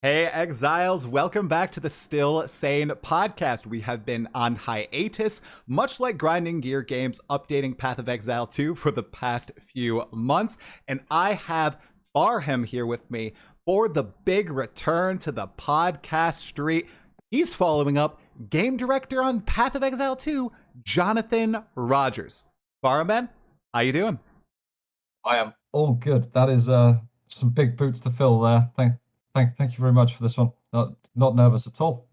Hey, Exiles, welcome back to the Still Sane Podcast. We have been on hiatus, much like grinding gear games, updating Path of Exile 2 for the past few months. And I have Farham here with me for the big return to the podcast street. He's following up game director on Path of Exile 2, Jonathan Rogers. Farham, man, how you doing? I am all good. That is some big boots to fill there. Thank you very much for this one. Not nervous at all.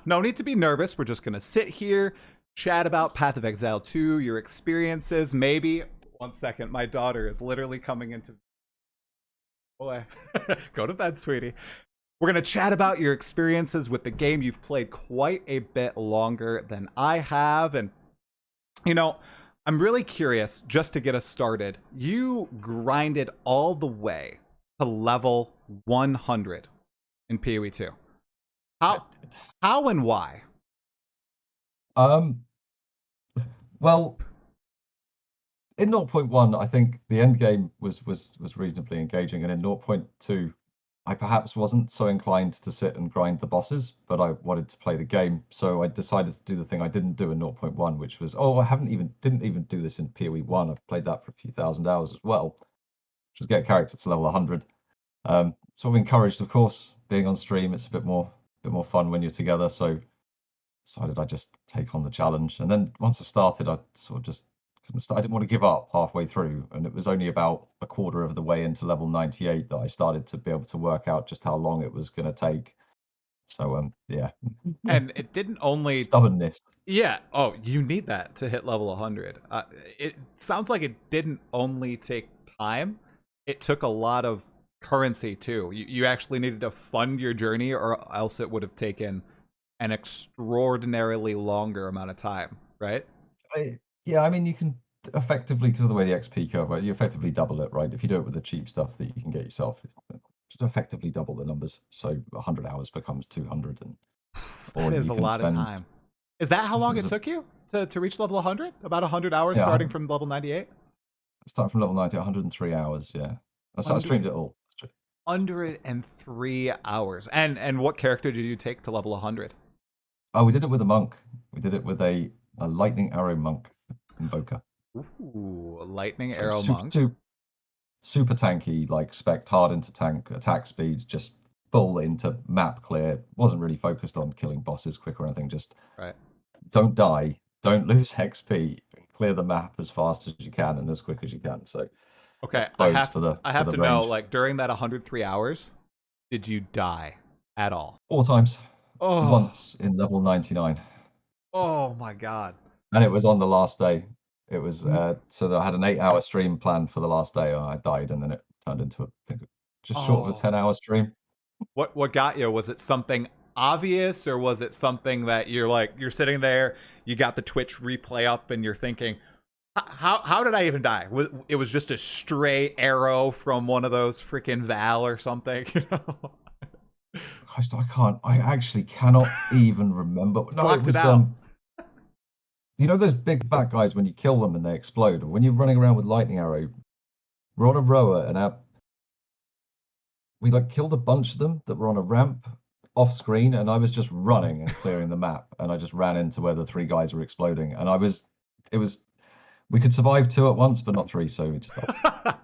No need to be nervous. We're just going to sit here, chat about Path of Exile 2, your experiences, maybe. 1 second, my daughter is literally coming into... Boy, go to bed, sweetie. We're going to chat about your experiences with the game. You've played quite a bit longer than I have. And, you know, I'm really curious, just to get us started. You grinded all the way to level 100 in PoE2. How and why? Well, in 0.1, I think the end game was reasonably engaging, and in 0.2, I perhaps wasn't so inclined to sit and grind the bosses, but I wanted to play the game, so I decided to do the thing I didn't do in 0.1, which was, didn't even do this in PoE1. I've played that for a few thousand hours as well, which was get a character to level 100. Sort of encouraged, of course, being on stream. It's a bit more fun when you're together. So decided I'd just take on the challenge. And then once I started, I sort of just couldn't start. I didn't want to give up halfway through. And it was only about a quarter of the way into level 98 that I started to be able to work out just how long it was going to take. So yeah. And it didn't only... Stubbornness. Yeah. Oh, you need that to hit level 100. It sounds like it didn't only take time. It took a lot of currency too. You actually needed to fund your journey, or else it would have taken an extraordinarily longer amount of time, right? Yeah, I mean, you can effectively, because of the way the XP curve works, you effectively double it, right? If you do it with the cheap stuff that you can get yourself, just effectively double the numbers. So 100 hours becomes 200. And that is a lot of time. Is that how long it took you to reach level 100? About 100 hours, starting from level 98? Start from level 90, 103 hours, yeah. I streamed it all. 103 hours. And what character did you take to level 100? Oh, we did it with a monk. We did it with a lightning arrow monk invoker. Ooh, lightning arrow monk. Super tanky, like spec hard into tank, attack speed, just full into map clear. Wasn't really focused on killing bosses quick or anything. Just don't die, don't lose XP, clear the map as fast as you can and as quick as you can. So okay, I have to know, like, during that 103 hours, did you die at all? 4 times. Oh. Once in level 99. Oh my god. And it was on the last day. It was so I had an 8-hour stream planned for the last day, and I died, and then it turned into just short of a 10-hour stream. What got you? Was it something obvious, or was it something that you're sitting there, you got the Twitch replay up, and you're thinking, how did I even die? It was just a stray arrow from one of those freaking Val or something, you know? Christ, I actually cannot even remember. No, it was you know those big fat guys when you kill them and they explode? When you're running around with lightning arrow, we're on a rower and we like killed a bunch of them that were on a ramp off screen, and I was just running and clearing the map, and I just ran into where the 3 guys were exploding, and we could survive 2 at once, but not 3, so we just stopped.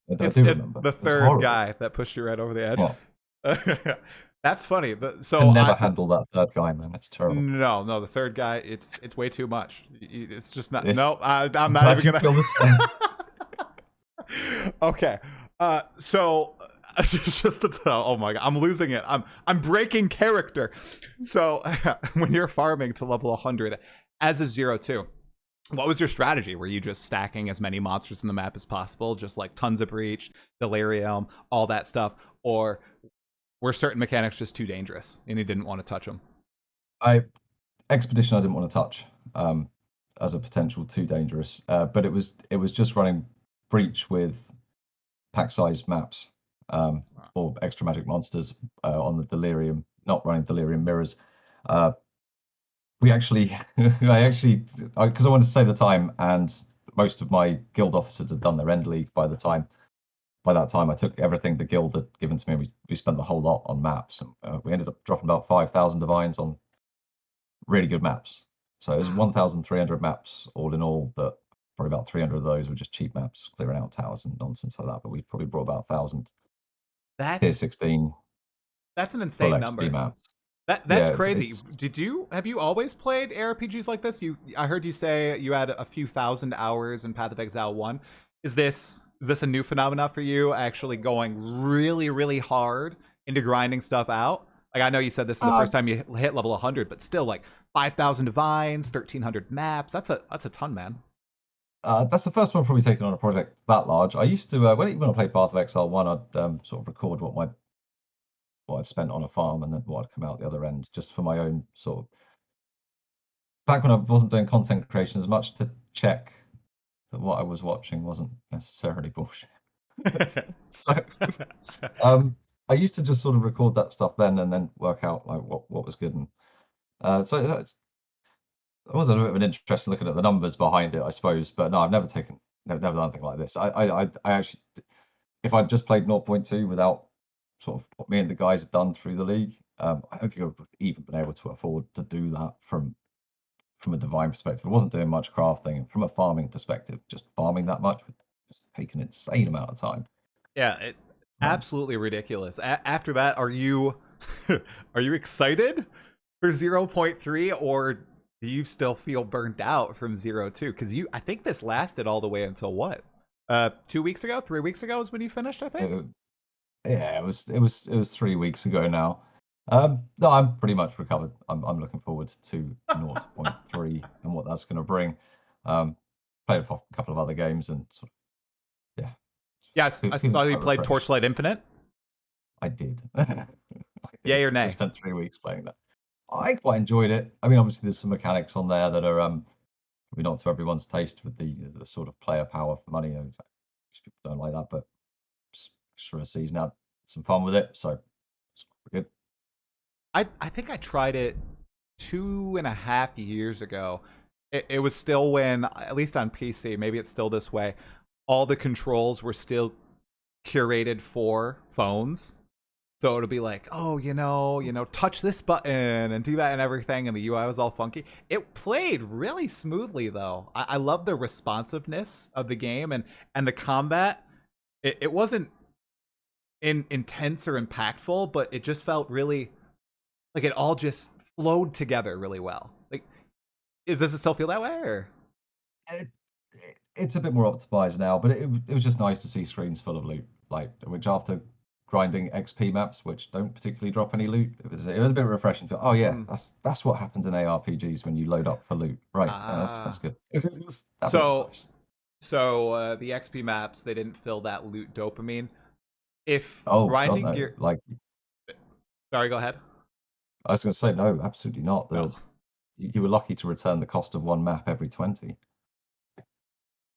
It's the third guy that pushed you right over the edge. Yeah. That's funny. So I never handle that third guy, man. It's terrible. No, the third guy, it's way too much. It's just not. No, I'm not even gonna. Okay, so just to tell. Oh my god, I'm losing it. I'm breaking character. So when you're farming to level 100 as a 0-2, what was your strategy? Were you just stacking as many monsters in the map as possible, just like tons of breach, delirium, all that stuff, or were certain mechanics just too dangerous and you didn't want to touch them? Expedition I didn't want to touch as a potential too dangerous, but it was just running breach with pack size maps or extra magic monsters on the delirium, not running delirium mirrors. We actually, because I wanted to save the time, and most of my guild officers had done their end league by the time. by that time, I took everything the guild had given to me. We spent the whole lot on maps, and we ended up dropping about 5,000 divines on really good maps. So it was Wow. 1,300 maps all in all, but probably about 300 of those were just cheap maps, clearing out towers and nonsense like that. But we probably brought about 1,000 tier That's 16 an full insane XP number. maps. That's Yeah, crazy. it's Have you always played ARPGs like this? I heard you say you had a few thousand hours in Path of Exile 1. Is this a new phenomena for you, actually going really, really hard into grinding stuff out? Like, I know you said this is the uh, first time you hit level 100, but still, like, 5,000 divines, 1,300 maps. That's a ton, man. that's the first one probably taken on a project that large. I used to when I played Path of Exile 1, I'd sort of record what I'd spent on a farm and then what had come out the other end, just for my own sort of. Back when I wasn't doing content creation as much, to check that what I was watching wasn't necessarily bullshit. So I used to just sort of record that stuff then and then work out like what was good. And it was a bit of an interest in looking at the numbers behind it, I suppose. But no, I've never done anything like this. I actually, if I'd just played 0.2 without sort of what me and the guys had done through the league, I don't think I would have even been able to afford to do that from a divine perspective. I wasn't doing much crafting, and from a farming perspective, just farming that much would just take an insane amount of time. Yeah, Um, absolutely ridiculous. After that, are you are you excited for 0.3, or do you still feel burnt out from 0.2? Because I think this lasted all the way until what? 2 weeks ago, 3 weeks ago is when you finished, I think. it, yeah, it was 3 weeks ago now. No, I'm pretty much recovered. I'm looking forward to 0.3 and what that's going to bring. Played a couple of other games and sort of, yeah, Yes, I feeling saw you quite played refreshed. Torchlight Infinite. I did. I did. Yay or I nay? spent 3 weeks playing that. I quite enjoyed it. I mean, obviously there's some mechanics on there that are probably not to everyone's taste with the sort of player power for money. In fact, people don't like that, but just for a season, had some fun with it. So it's good. I think I tried it 2.5 years ago. It was still when, at least on PC, maybe it's still this way, all the controls were still curated for phones. So it'll be like, oh, touch this button and do that and everything, and the UI was all funky. It played really smoothly, though. I love the responsiveness of the game, and the combat. It wasn't intense or impactful, but it just felt really like it all just flowed together really well. Like, does it still feel that way? Or It, it's a bit more optimized now, but it was just nice to see screens full of loot, like which after grinding XP maps, which don't particularly drop any loot, it was a bit refreshing. Oh yeah, mm, that's what happened in ARPGs when you load up for loot, right? That's ah, good. That bit was so nice. the XP maps, they didn't fill that loot dopamine. If Oh God, grinding no! your, Like sorry, go ahead. I was going to say, no, absolutely not. Oh, You were lucky to return the cost of one map every 20.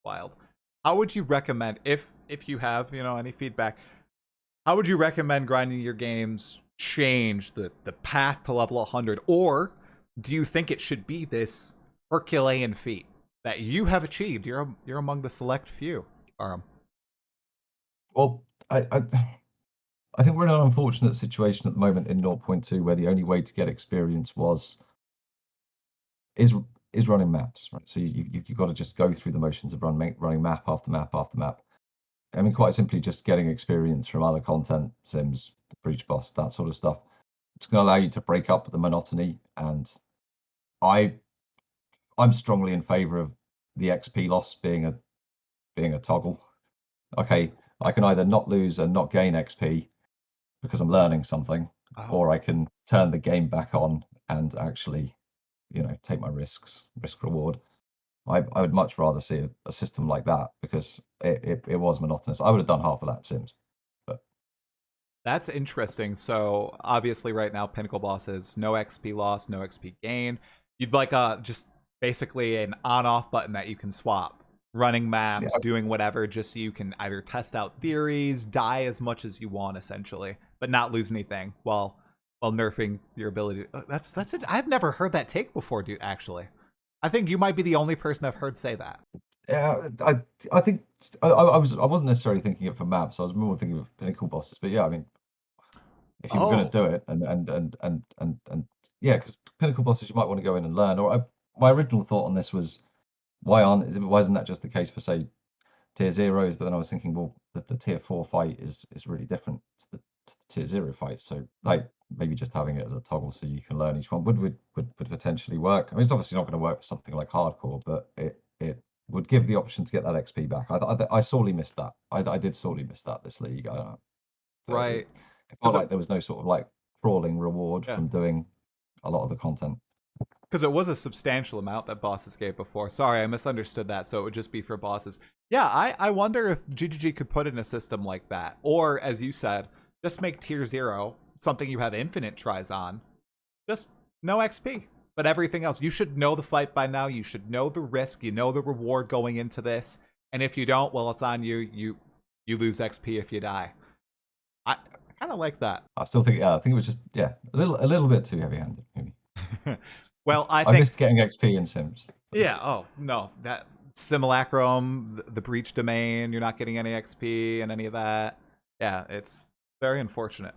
wild. How would you recommend, if you have any feedback? How would you recommend grinding your games change the path to level 100, or do you think it should be this Herculean feat that you have achieved? You're among the select few. Well, I think we're in an unfortunate situation at the moment in 0.2 where the only way to get experience is running maps, right? So you've got to just go through the motions of running map after map after map. I mean, quite simply, just getting experience from other content, Sims, the Breach Boss, that sort of stuff. It's going to allow you to break up the monotony, and I I'm strongly in favour of the XP loss being a toggle. Okay, I can either not lose and not gain XP because I'm learning something, Oh, or I can turn the game back on and actually, take my risk reward. I would much rather see a system like that because it was monotonous. I would have done half of that Sims, but that's interesting. So obviously, right now, Pinnacle Boss is no XP loss, no XP gain. You'd like just basically an on-off button that you can swap, running yeah, maps, doing whatever, just so you can either test out theories, die as much as you want, essentially, but not lose anything while nerfing your ability. That's it. I've never heard that take before, dude. Actually, I think you might be the only person I've heard say that. Yeah, I think I wasn't necessarily thinking it for maps. I was more thinking of pinnacle bosses. But yeah, I mean, if you were going to Oh, do it, and yeah, because pinnacle bosses you might want to go in and learn. My original thought on this was why isn't that just the case for say tier zeros? But then I was thinking, well, the tier 4 fight is really different to the tier 0 fight. So like maybe just having it as a toggle so you can learn each one would potentially work. I mean, it's obviously not going to work for something like hardcore, but it would give the option to get that XP back. I sorely missed that. I did sorely miss that this league. right. It felt like there was no sort of like crawling reward Yeah. from doing a lot of the content. Because it was a substantial amount that bosses gave before. Sorry, I misunderstood that. So it would just be for bosses. Yeah, I wonder if GGG could put in a system like that. Or, as you said, just make tier 0 something you have infinite tries on. Just no XP. But everything else, you should know the fight by now. You should know the risk. You know the reward going into this. And if you don't, well, it's on you. You lose XP if you die. I kind of like that. I still think, I think it was just a little bit too heavy-handed, maybe. Well, I missed getting XP in Sims. Yeah. Oh no, that simulacrum, the breach domain. You're not getting any XP and any of that. Yeah, it's very unfortunate.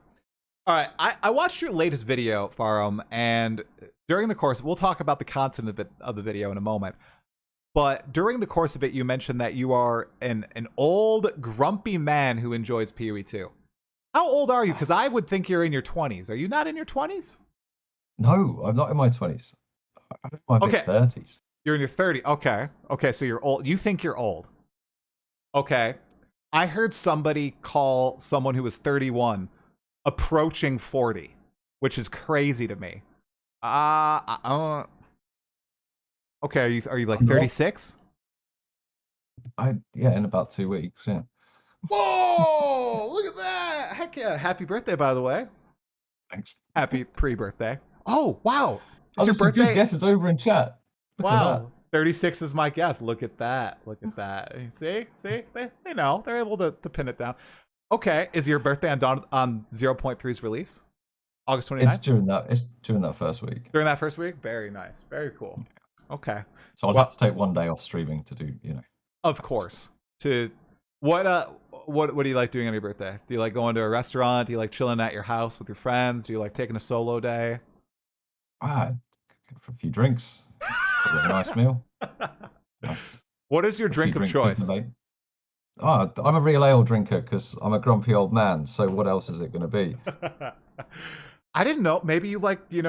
All right, I watched your latest video, Farham, and during the course, we'll talk about the content of the video in a moment. But during the course of it, you mentioned that you are an old, grumpy man who enjoys PoE2. How old are you? Because I would think you're in your 20s. Are you not in your 20s? No, I'm not in my 20s. I'm in my mid-30s. You're in your 30s. Okay. Okay, so you're old. You think you're old. Okay. I heard somebody call someone who was 31 approaching 40, which is crazy to me. Okay, are you like 36? In about 2 weeks, yeah. Whoa! Look at that! Heck yeah! Happy birthday, by the way. Thanks. Happy pre-birthday. Oh wow! It's your birthday. Good guesses over in chat. Look wow, 36 is my guess. Look at that. Look at that. See? They know. They're able to pin it down. Okay, is your birthday on 0.3's release? August 29th? It's during that first week. During that first week? Very nice. Very cool. Okay. So I'll have to take one day off streaming to do, Of course. What do you like doing on your birthday? Do you like going to a restaurant? Do you like chilling at your house with your friends? Do you like taking a solo day? For a few drinks. A nice meal. Nice. What is your drink of choice? I'm a real ale drinker because I'm a grumpy old man. So what else is it going to be? I didn't know. Maybe you like, I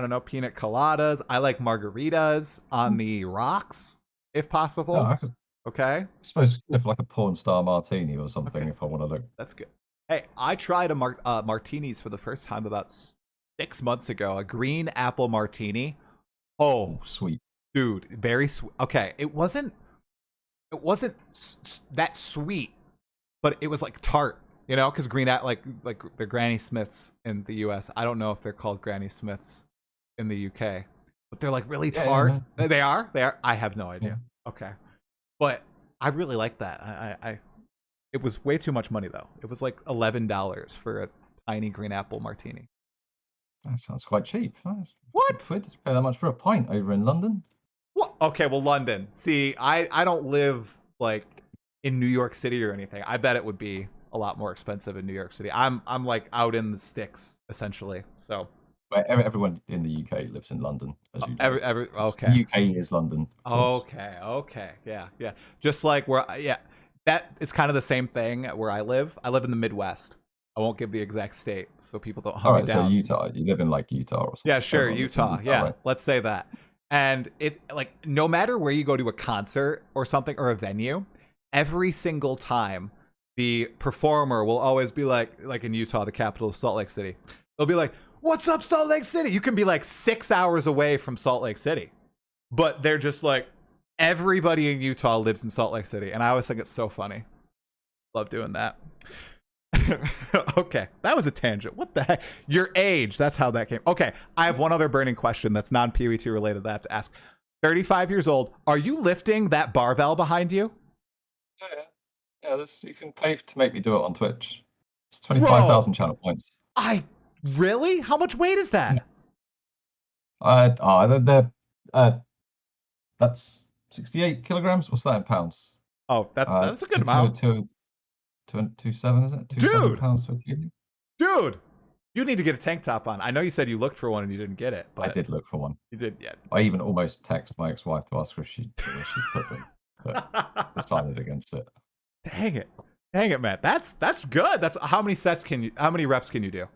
don't know, pina coladas. I like margaritas on the rocks, if possible. No, okay. I suppose if like a porn star martini or something, if I want to look. That's good. Hey, I tried a martinis for the first time about 6 months ago. A green apple martini. Oh, sweet, dude, very sweet. Okay, it wasn't that sweet, but it was like tart. Because green like the Granny Smiths in the U.S. I don't know if they're called Granny Smiths in the U.K., but they're like really tart. Yeah. They are. I have no idea. Yeah. Okay, but I really like that. It was way too much money though. It was like $11 for a tiny green apple martini. That sounds quite cheap. What? Pay that much for a pint over in London? What? Okay, well, London. See, I don't live like in New York City or anything. I bet it would be a lot more expensive in New York City. I'm like out in the sticks essentially. So everyone in the UK lives in London, as you do. Okay. The UK is London. Okay. Yeah. Just like that is kind of the same thing where I live. I live in the Midwest. I won't give the exact state so people don't hunt me down. So Utah. You live in like Utah or something. Yeah, sure, Utah. Yeah, right? Let's say that. And it like no matter where you go to a concert or something or a venue, every single time the performer will always be like in Utah, the capital of Salt Lake City. They'll be like, "What's up, Salt Lake City?" You can be like 6 hours away from Salt Lake City, but they're just like everybody in Utah lives in Salt Lake City, and I always think it's so funny. Love doing that. Okay, that was a tangent. What the heck? Your age, that's how that came. Okay, I have one other burning question that's non-PoE2 related that I have to ask. 35 years old, are you lifting that barbell behind you? Yeah, you can pay to make me do it on Twitch. It's 25,000 channel points. Really? How much weight is that? That's 68 kilograms. What's that in pounds? Oh, that's a good amount. 227, is it? 27 Dude! pounds per kilo. Dude! You need to get a tank top on. I know you said you looked for one and you didn't get it, but I did look for one. you did, yeah. I even almost texted my ex-wife to ask her if she put them, but decided against it. Dang it, man. That's good. That's how many reps can you do?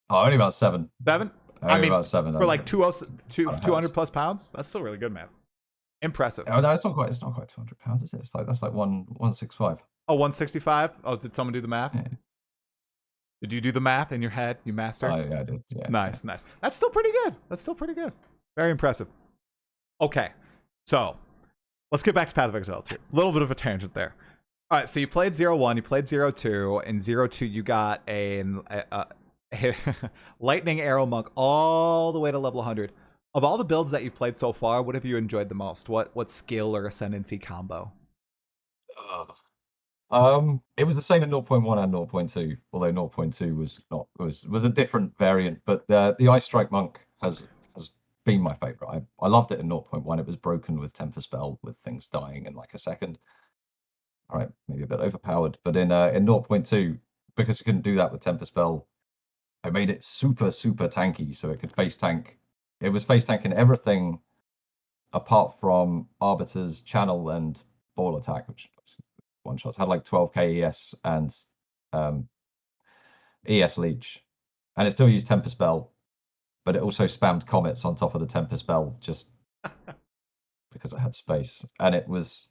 Oh, only about 7. 7? I mean, about 7 for like 200 plus pounds. That's still really good, man. Impressive. Oh no, it's not quite 200 pounds, is it? That's like 165. Oh, 165. Oh, did someone do the math? Yeah. Did you do the math in your head? You mastered? Oh, yeah, I did. Yeah. Nice. That's still pretty good. Very impressive. Okay, so let's get back to Path of Exile 2. A little bit of a tangent there. All right, so you played 0-1, you played 0-2. In 0-2, you got a lightning arrow monk all the way to level 100. Of all the builds that you've played so far, what have you enjoyed the most? What skill or ascendancy combo? It was the same in 0.1 and 0.2, although 0.2 was a different variant. But the Ice Strike Monk has been my favorite. I loved it in 0.1. It was broken with Temper Spell, with things dying in like a second. All right, maybe a bit overpowered, but in 0.2, because you couldn't do that with Temper Spell, I made it super tanky, so it could face tank. It was face tanking everything apart from Arbiter's Channel and Ball Attack, which one shots had like 12k ES and ES Leech, and it still used Temper Spell, but it also spammed Comets on top of the Temper Spell just because I had space, and it was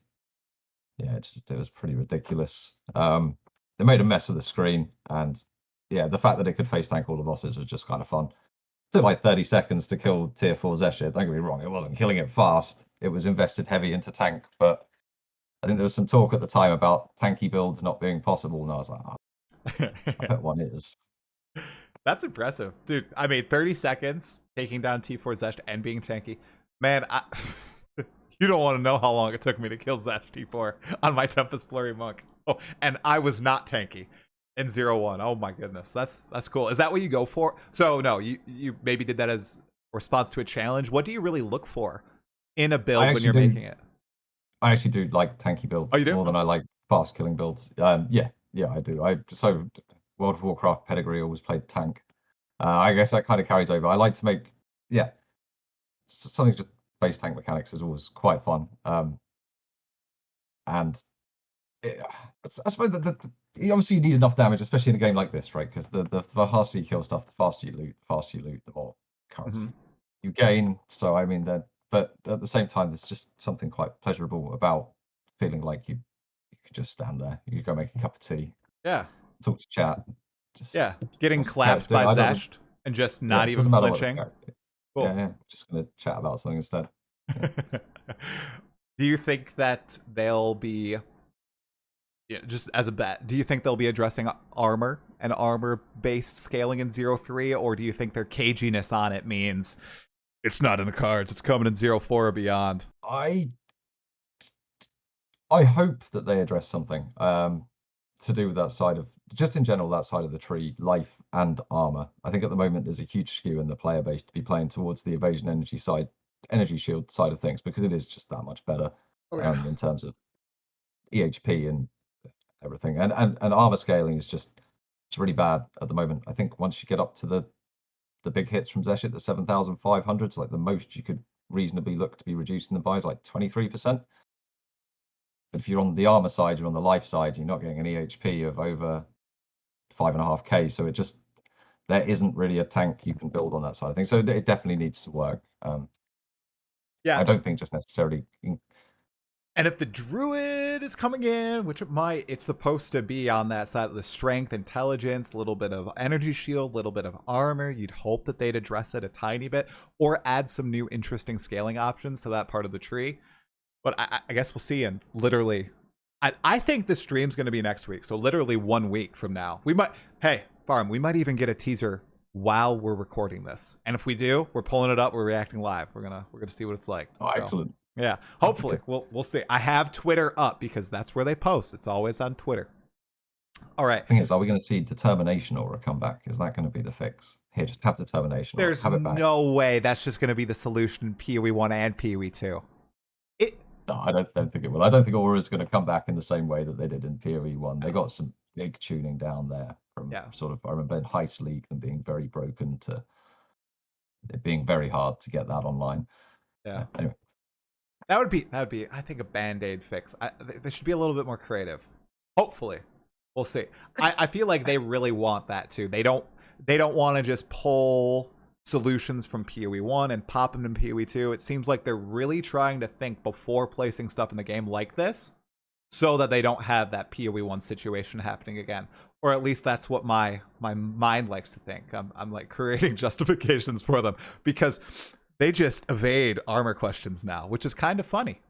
it was pretty ridiculous. They made a mess of the screen, and yeah, the fact that it could face tank all the bosses was just kind of fun. It took like 30 seconds to kill tier 4 Zeshit. Don't get me wrong, it wasn't killing it fast. It was invested heavy into tank, but I think there was some talk at the time about tanky builds not being possible, and I was like, oh, I bet one is. That's impressive, dude. I mean, 30 seconds taking down T4 Zesh and being tanky. Man, you don't want to know how long it took me to kill Zesh T4 on my Tempest Flurry Monk. Oh, and I was not tanky in 0-1. Oh my goodness, that's cool. Is that what you go for? So no, you maybe did that as a response to a challenge. What do you really look for in a build when you're making it? I actually do like tanky builds more than I like fast killing builds. Yeah, I do. So World of Warcraft pedigree always played tank. I guess that kind of carries over. I like to make something just base tank mechanics is always quite fun. And I suppose that obviously you need enough damage, especially in a game like this, right? Because the faster you kill stuff, the faster you loot, the more currency you gain. So I mean that, but at the same time, there's just something quite pleasurable about feeling like you could just stand there, you could go make a cup of tea, talk to chat, getting clapped by Zesht and just not even flinching. Cool. Yeah, just gonna chat about something instead. Yeah. Do you think that they'll be, just as a bet, do you think they'll be addressing armor and armor-based scaling in 0.3, or do you think their caginess on it means it's not in the cards, it's coming in 0.4 or beyond? I hope that they address something to do with that side of, just in general, that side of the tree, life and armor. I think at the moment there's a huge skew in the player base to be playing towards the evasion energy shield side of things, because it is just that much better in terms of EHP and everything. And armor scaling is just, it's really bad at the moment. I think once you get up to the big hits from Zeshit, the 7,500, it's like the most you could reasonably look to be reducing them by is like 23%. But if you're on the armor side, you're on the life side, you're not getting an EHP of over 5.5k. So there isn't really a tank you can build on that side of things. So it definitely needs to work. I don't think just necessarily. And if the druid is coming in, which it might, it's supposed to be on that side of the strength, intelligence, a little bit of energy shield, a little bit of armor. You'd hope that they'd address it a tiny bit or add some new interesting scaling options to that part of the tree. But I guess we'll see. And literally, I think the stream's going to be next week. So literally 1 week from now, we might, hey, Farham, we might even get a teaser while we're recording this. And if we do, we're pulling it up, we're reacting live. We're gonna see what it's like. Oh, so, excellent. Yeah, hopefully. We'll see. I have Twitter up because that's where they post. It's always on Twitter. All right. The thing is, are we going to see determination or a comeback? Is that going to be the fix? Here, just have determination. There's no way that's just going to be the solution in PoE 1 and PoE 2. No, I don't think it will. I don't think Aura is going to come back in the same way that they did in PoE1. They No. got some big tuning down there from Yeah. sort of, I remember in Heist League them being very broken to it being very hard to get that online. Yeah. Anyway, That would be I think a band-aid fix. They should be a little bit more creative. Hopefully. We'll see. I feel like they really want that too. They don't want to just pull solutions from PoE1 and pop them in PoE2. It seems like they're really trying to think before placing stuff in the game like this so that they don't have that PoE1 situation happening again. Or at least that's what my mind likes to think. I'm like creating justifications for them because they just evade armor questions now, which is kind of funny.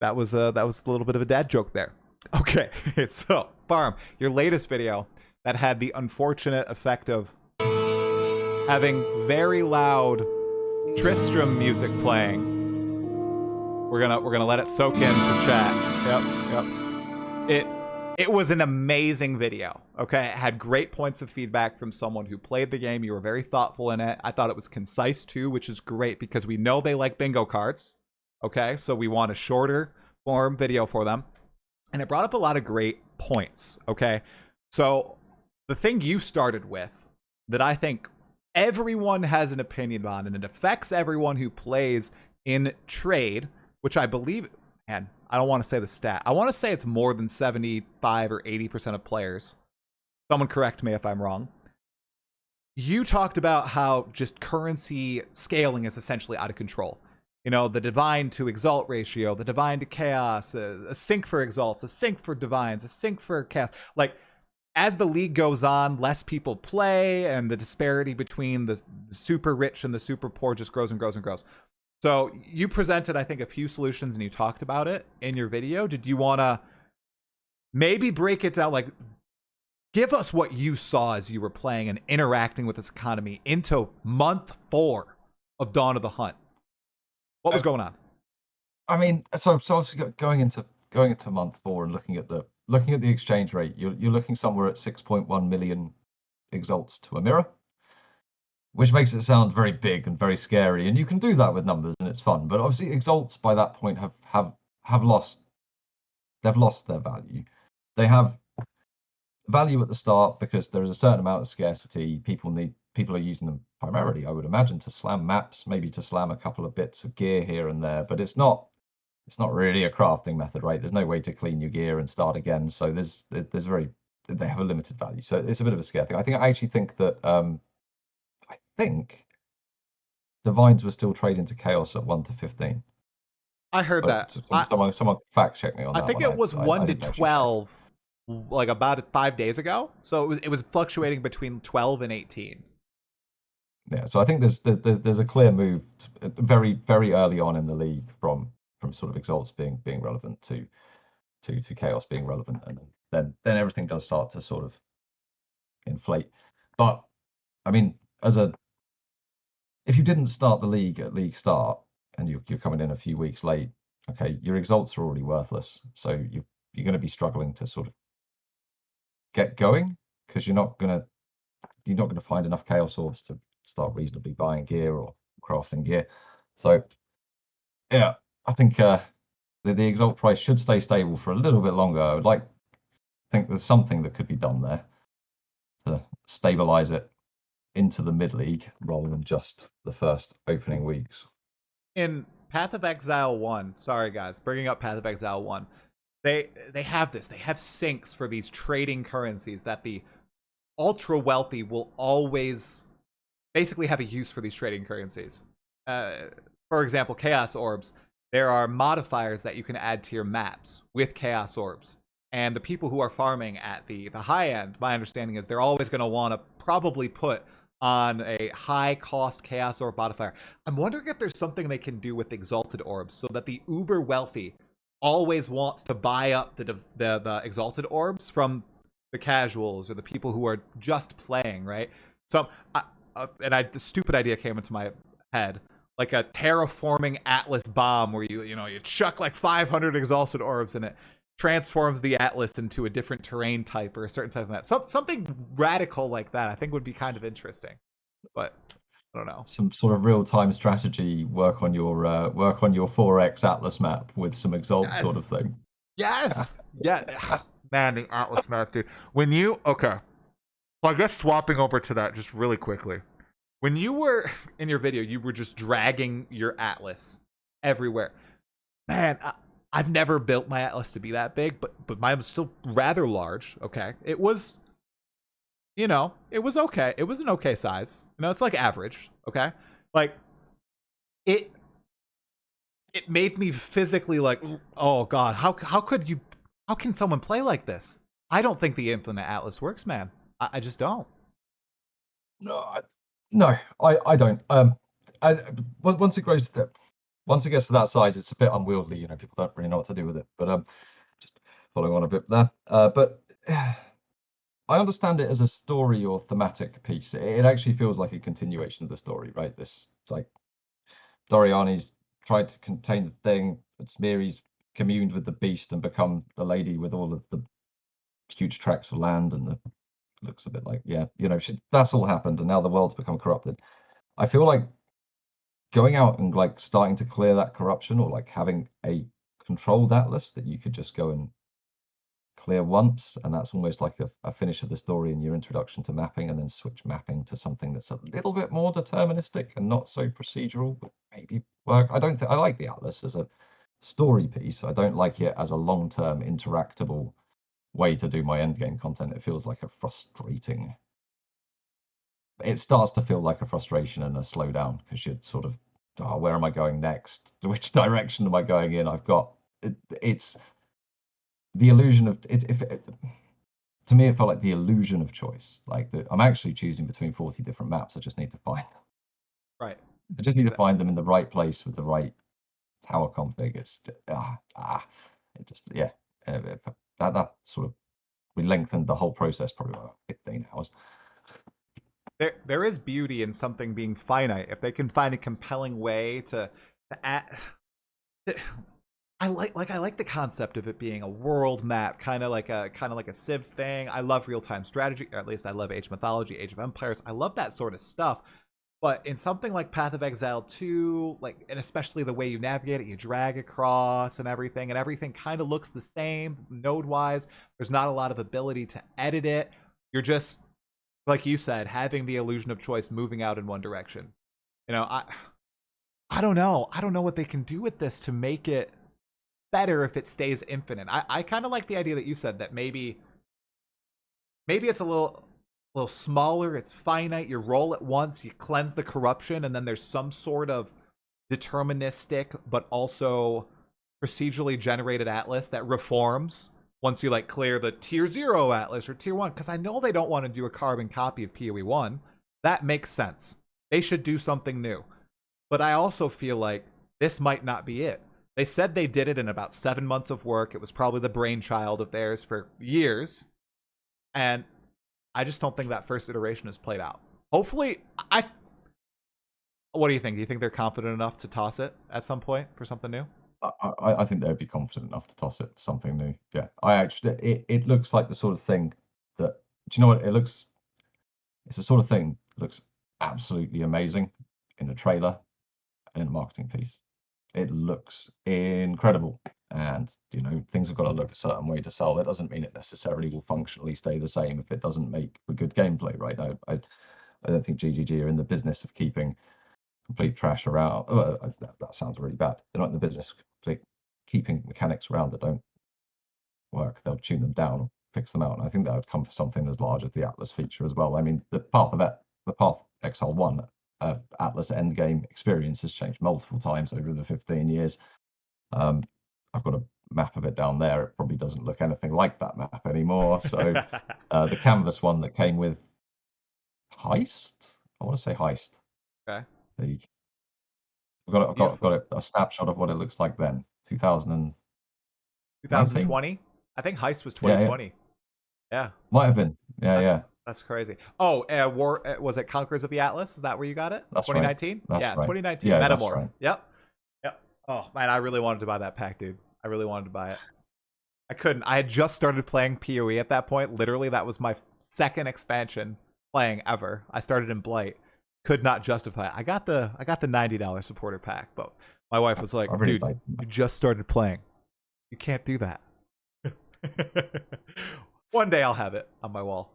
That was a little bit of a dad joke there. Okay, so Farham, your latest video that had the unfortunate effect of having very loud Tristram music playing. We're gonna let it soak in for chat. Yep. It was an amazing video. Okay, it had great points of feedback from someone who played the game. You were very thoughtful in it. I thought it was concise too, which is great because we know they like bingo cards. Okay, so we want a shorter form video for them. And it brought up a lot of great points, okay? So the thing you started with that I think everyone has an opinion on, and it affects everyone who plays in trade, which I believe, man, I don't want to say the stat. I want to say it's more than 75 or 80% of players. Someone correct me if I'm wrong. You talked about how just currency scaling is essentially out of control. You know, the divine to exalt ratio, the divine to chaos, a sync for exalts, a sync for divines, a sync for chaos. Like, as the league goes on, less people play, and the disparity between the super rich and the super poor just grows and grows and grows. So you presented, I think, a few solutions, and you talked about it in your video. Did you want to maybe break it down? Like, give us what you saw as you were playing and interacting with this economy into month 4 of Dawn of the Hunt. What was going on? I mean, so obviously going into month 4 and looking at the exchange rate, you're looking somewhere at 6.1 million exalts to a mirror, which makes it sound very big and very scary. And you can do that with numbers, and it's fun. But obviously, exalts by that point have lost their value. They have value at the start because there is a certain amount of scarcity. People are using them primarily, I would imagine, to slam maps, maybe to slam a couple of bits of gear here and there, but it's not really a crafting method, right? There's no way to clean your gear and start again. So they have a limited value. So it's a bit of a scare thing. I actually think that I think divines were still trading to chaos at 1 to 15. I heard that. Someone fact check me on that. I think it was 1 to 12 like about 5 days ago. So it was fluctuating between 12 and 18. Yeah, so I think there's a clear move very, very early on in the league from sort of exalts being relevant to chaos being relevant, and then everything does start to sort of inflate. But I mean, if you didn't start the league at league start and you're coming in a few weeks late, okay, your exalts are already worthless. So you're going to be struggling to sort of get going because you're not going to find enough chaos orbs to start reasonably buying gear or crafting gear. So yeah, I think the exalt price should stay stable for a little bit longer. I would think there's something that could be done there to stabilize it into the mid league rather than just the first opening weeks. In Path of Exile 1, sorry guys, bringing up Path of Exile 1, they have this. They have syncs for these trading currencies that the ultra wealthy will always basically have a use for these trading currencies. For example, Chaos Orbs. There are modifiers that you can add to your maps with Chaos Orbs. And the people who are farming at the high end, my understanding is they're always going to want to probably put on a high cost Chaos Orb modifier. I'm wondering if there's something they can do with Exalted Orbs so that the uber wealthy always wants to buy up the Exalted Orbs from the casuals or the people who are just playing, right? So, the stupid idea came into my head. Like a terraforming Atlas bomb where you chuck like 500 Exalted Orbs and it transforms the Atlas into a different terrain type or a certain type of map. Something radical like that I think would be kind of interesting. But I don't know. Some sort of real-time strategy, work on your 4x Atlas map with some Exalt sort of Yes. thing. Yes. Yeah. Man, the Atlas map, dude. Okay. Well, I guess swapping over to that just really quickly. When you were in your video, you were just dragging your Atlas everywhere. Man, I've never built my Atlas to be that big, but mine was still rather large. Okay. It was, it was okay. It was an okay size. It's like average. Okay. Like, it made me physically like, oh God, how can someone play like this? I don't think the Infinite Atlas works, man. I just don't. No, I don't. Once it grows once it gets to that size, it's a bit unwieldy. People don't really know what to do with it. But just following on a bit there. But I understand it as a story or thematic piece. It actually feels like a continuation of the story, right? This like Doriani's tried to contain the thing. Smiri's communed with the beast and become the lady with all of the huge tracts of land, and the looks a bit like that's all happened, and now the world's become corrupted. I feel like going out and like starting to clear that corruption, or like having a controlled atlas that you could just go and clear once, and that's almost like a finish of the story in your introduction to mapping, and then switch mapping to something that's a little bit more deterministic and not so procedural, but maybe work. I don't think I like the atlas as a story piece. I don't like it as a long-term interactable way to do my endgame content. It feels like it starts to feel like a frustration and a slowdown, because you're sort of, oh, where am I going next? Which direction am I going in? It's the illusion of it. To me, it felt like the illusion of choice. Like I'm actually choosing between 40 different maps. I just need to find them. Right. I just need to find them in the right place with the right tower config. It's it just that sort of, we lengthened the whole process probably about 15 hours. There is beauty in something being finite if they can find a compelling way to add. I like the concept of it being a world map, kind of like a Civ thing. I love real-time strategy, or at least I love Age of Mythology, Age of Empires. I love that sort of stuff. But in something like Path of Exile 2, and especially the way you navigate it, you drag across and everything kind of looks the same node-wise. There's not a lot of ability to edit it. You're just, like you said, having the illusion of choice, moving out in one direction. I don't know. I don't know what they can do with this to make it better if it stays infinite. I kind of like the idea that you said, that maybe it's a little smaller, it's finite, you roll it once, you cleanse the corruption, and then there's some sort of deterministic but also procedurally generated atlas that reforms once you clear the tier 0 atlas or tier 1, because I know they don't want to do a carbon copy of PoE1. That makes sense. They should do something new. But I also feel like this might not be it. They said they did it in about 7 months of work. It was probably the brainchild of theirs for years. And I just don't think that first iteration has played out. Hopefully, what do you think? Do you think they're confident enough to toss it at some point for something new? I think they would be confident enough to toss it for something new. Yeah, it looks like the sort of thing that, do you know what it looks? It's the sort of thing that looks absolutely amazing in a trailer and in a marketing piece. It looks incredible, and things have got to look a certain way to sell. That doesn't mean it necessarily will functionally stay the same if it doesn't make a good gameplay, right? I don't think GGG are in the business of keeping complete trash around. That sounds really bad. They're not in the business of keeping mechanics around that don't work. They'll tune them down or fix them out, and I think that would come for something as large as the Atlas feature as well. I mean, the Path of Exile 1 Atlas endgame experience has changed multiple times over the 15 years. I've got a map of it down there. It probably doesn't look anything like that map anymore. So the canvas one that came with Heist, I want to say Heist. Okay. I've got a snapshot of what it looks like then. 2020? I think Heist was 2020. Yeah. Might have been. Yeah. That's crazy. Oh, was it Conquerors of the Atlas? Is that where you got it? That's 2019? Right. Yeah, right. 2019. Yeah, Metamorph. Right. Yep. Oh, man, I really wanted to buy that pack, dude. I really wanted to buy it. I couldn't. I had just started playing PoE at that point. Literally, that was my second expansion playing ever. I started in Blight. could not justify it. I got the $90 supporter pack, but my wife was like, I really dude, like you just started playing. You can't do that. One day I'll have it on my wall.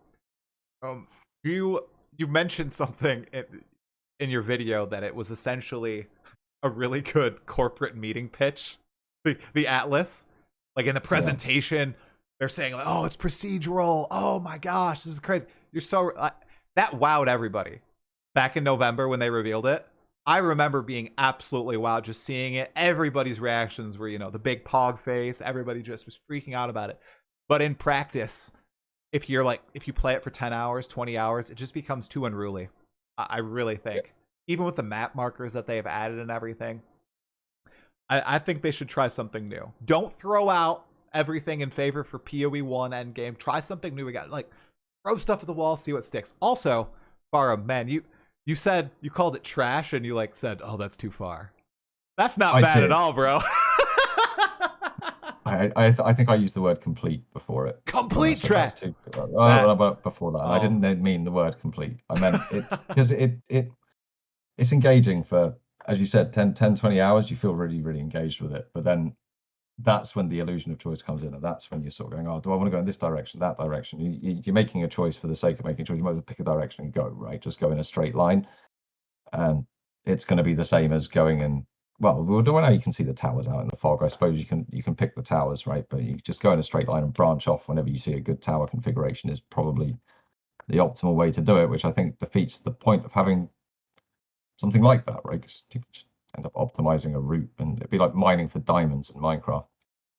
You mentioned something in your video that it was essentially a really good corporate meeting pitch. The Atlas, like in the presentation, they're saying like, "Oh, it's procedural. Oh my gosh, this is crazy." You're so that wowed everybody back in November when they revealed it. I remember being absolutely wowed just seeing it. Everybody's reactions were, the big pog face. Everybody just was freaking out about it. But in practice, if you play it for 10 hours, 20 hours, it just becomes too unruly. I really think. Even with the map markers that they've added and everything, I think they should try something new. Don't throw out everything in favor for PoE1 endgame. Try something new again. Like, throw stuff at the wall, see what sticks. Also, Farham, man, you said you called it trash and you said, "Oh, that's too far." That's not bad at all, bro. I think I used the word complete before it. Complete trash. Before that, and I didn't mean the word complete. I meant it because it's engaging for, as you said, 10, 20 hours. You feel really, really engaged with it. But then that's when the illusion of choice comes in, and that's when you're sort of going, "Oh, do I want to go in this direction, that direction?" You're making a choice for the sake of making a choice. You might as well pick a direction and go, right? Just go in a straight line, and it's going to be the same as going in. Well, we don't know. You can see the towers out in the fog. I suppose you can pick the towers, right? But you just go in a straight line and branch off whenever you see a good tower configuration is probably the optimal way to do it, which I think defeats the point of having something like that, right? Because you just end up optimizing a route, and it'd be like mining for diamonds in Minecraft.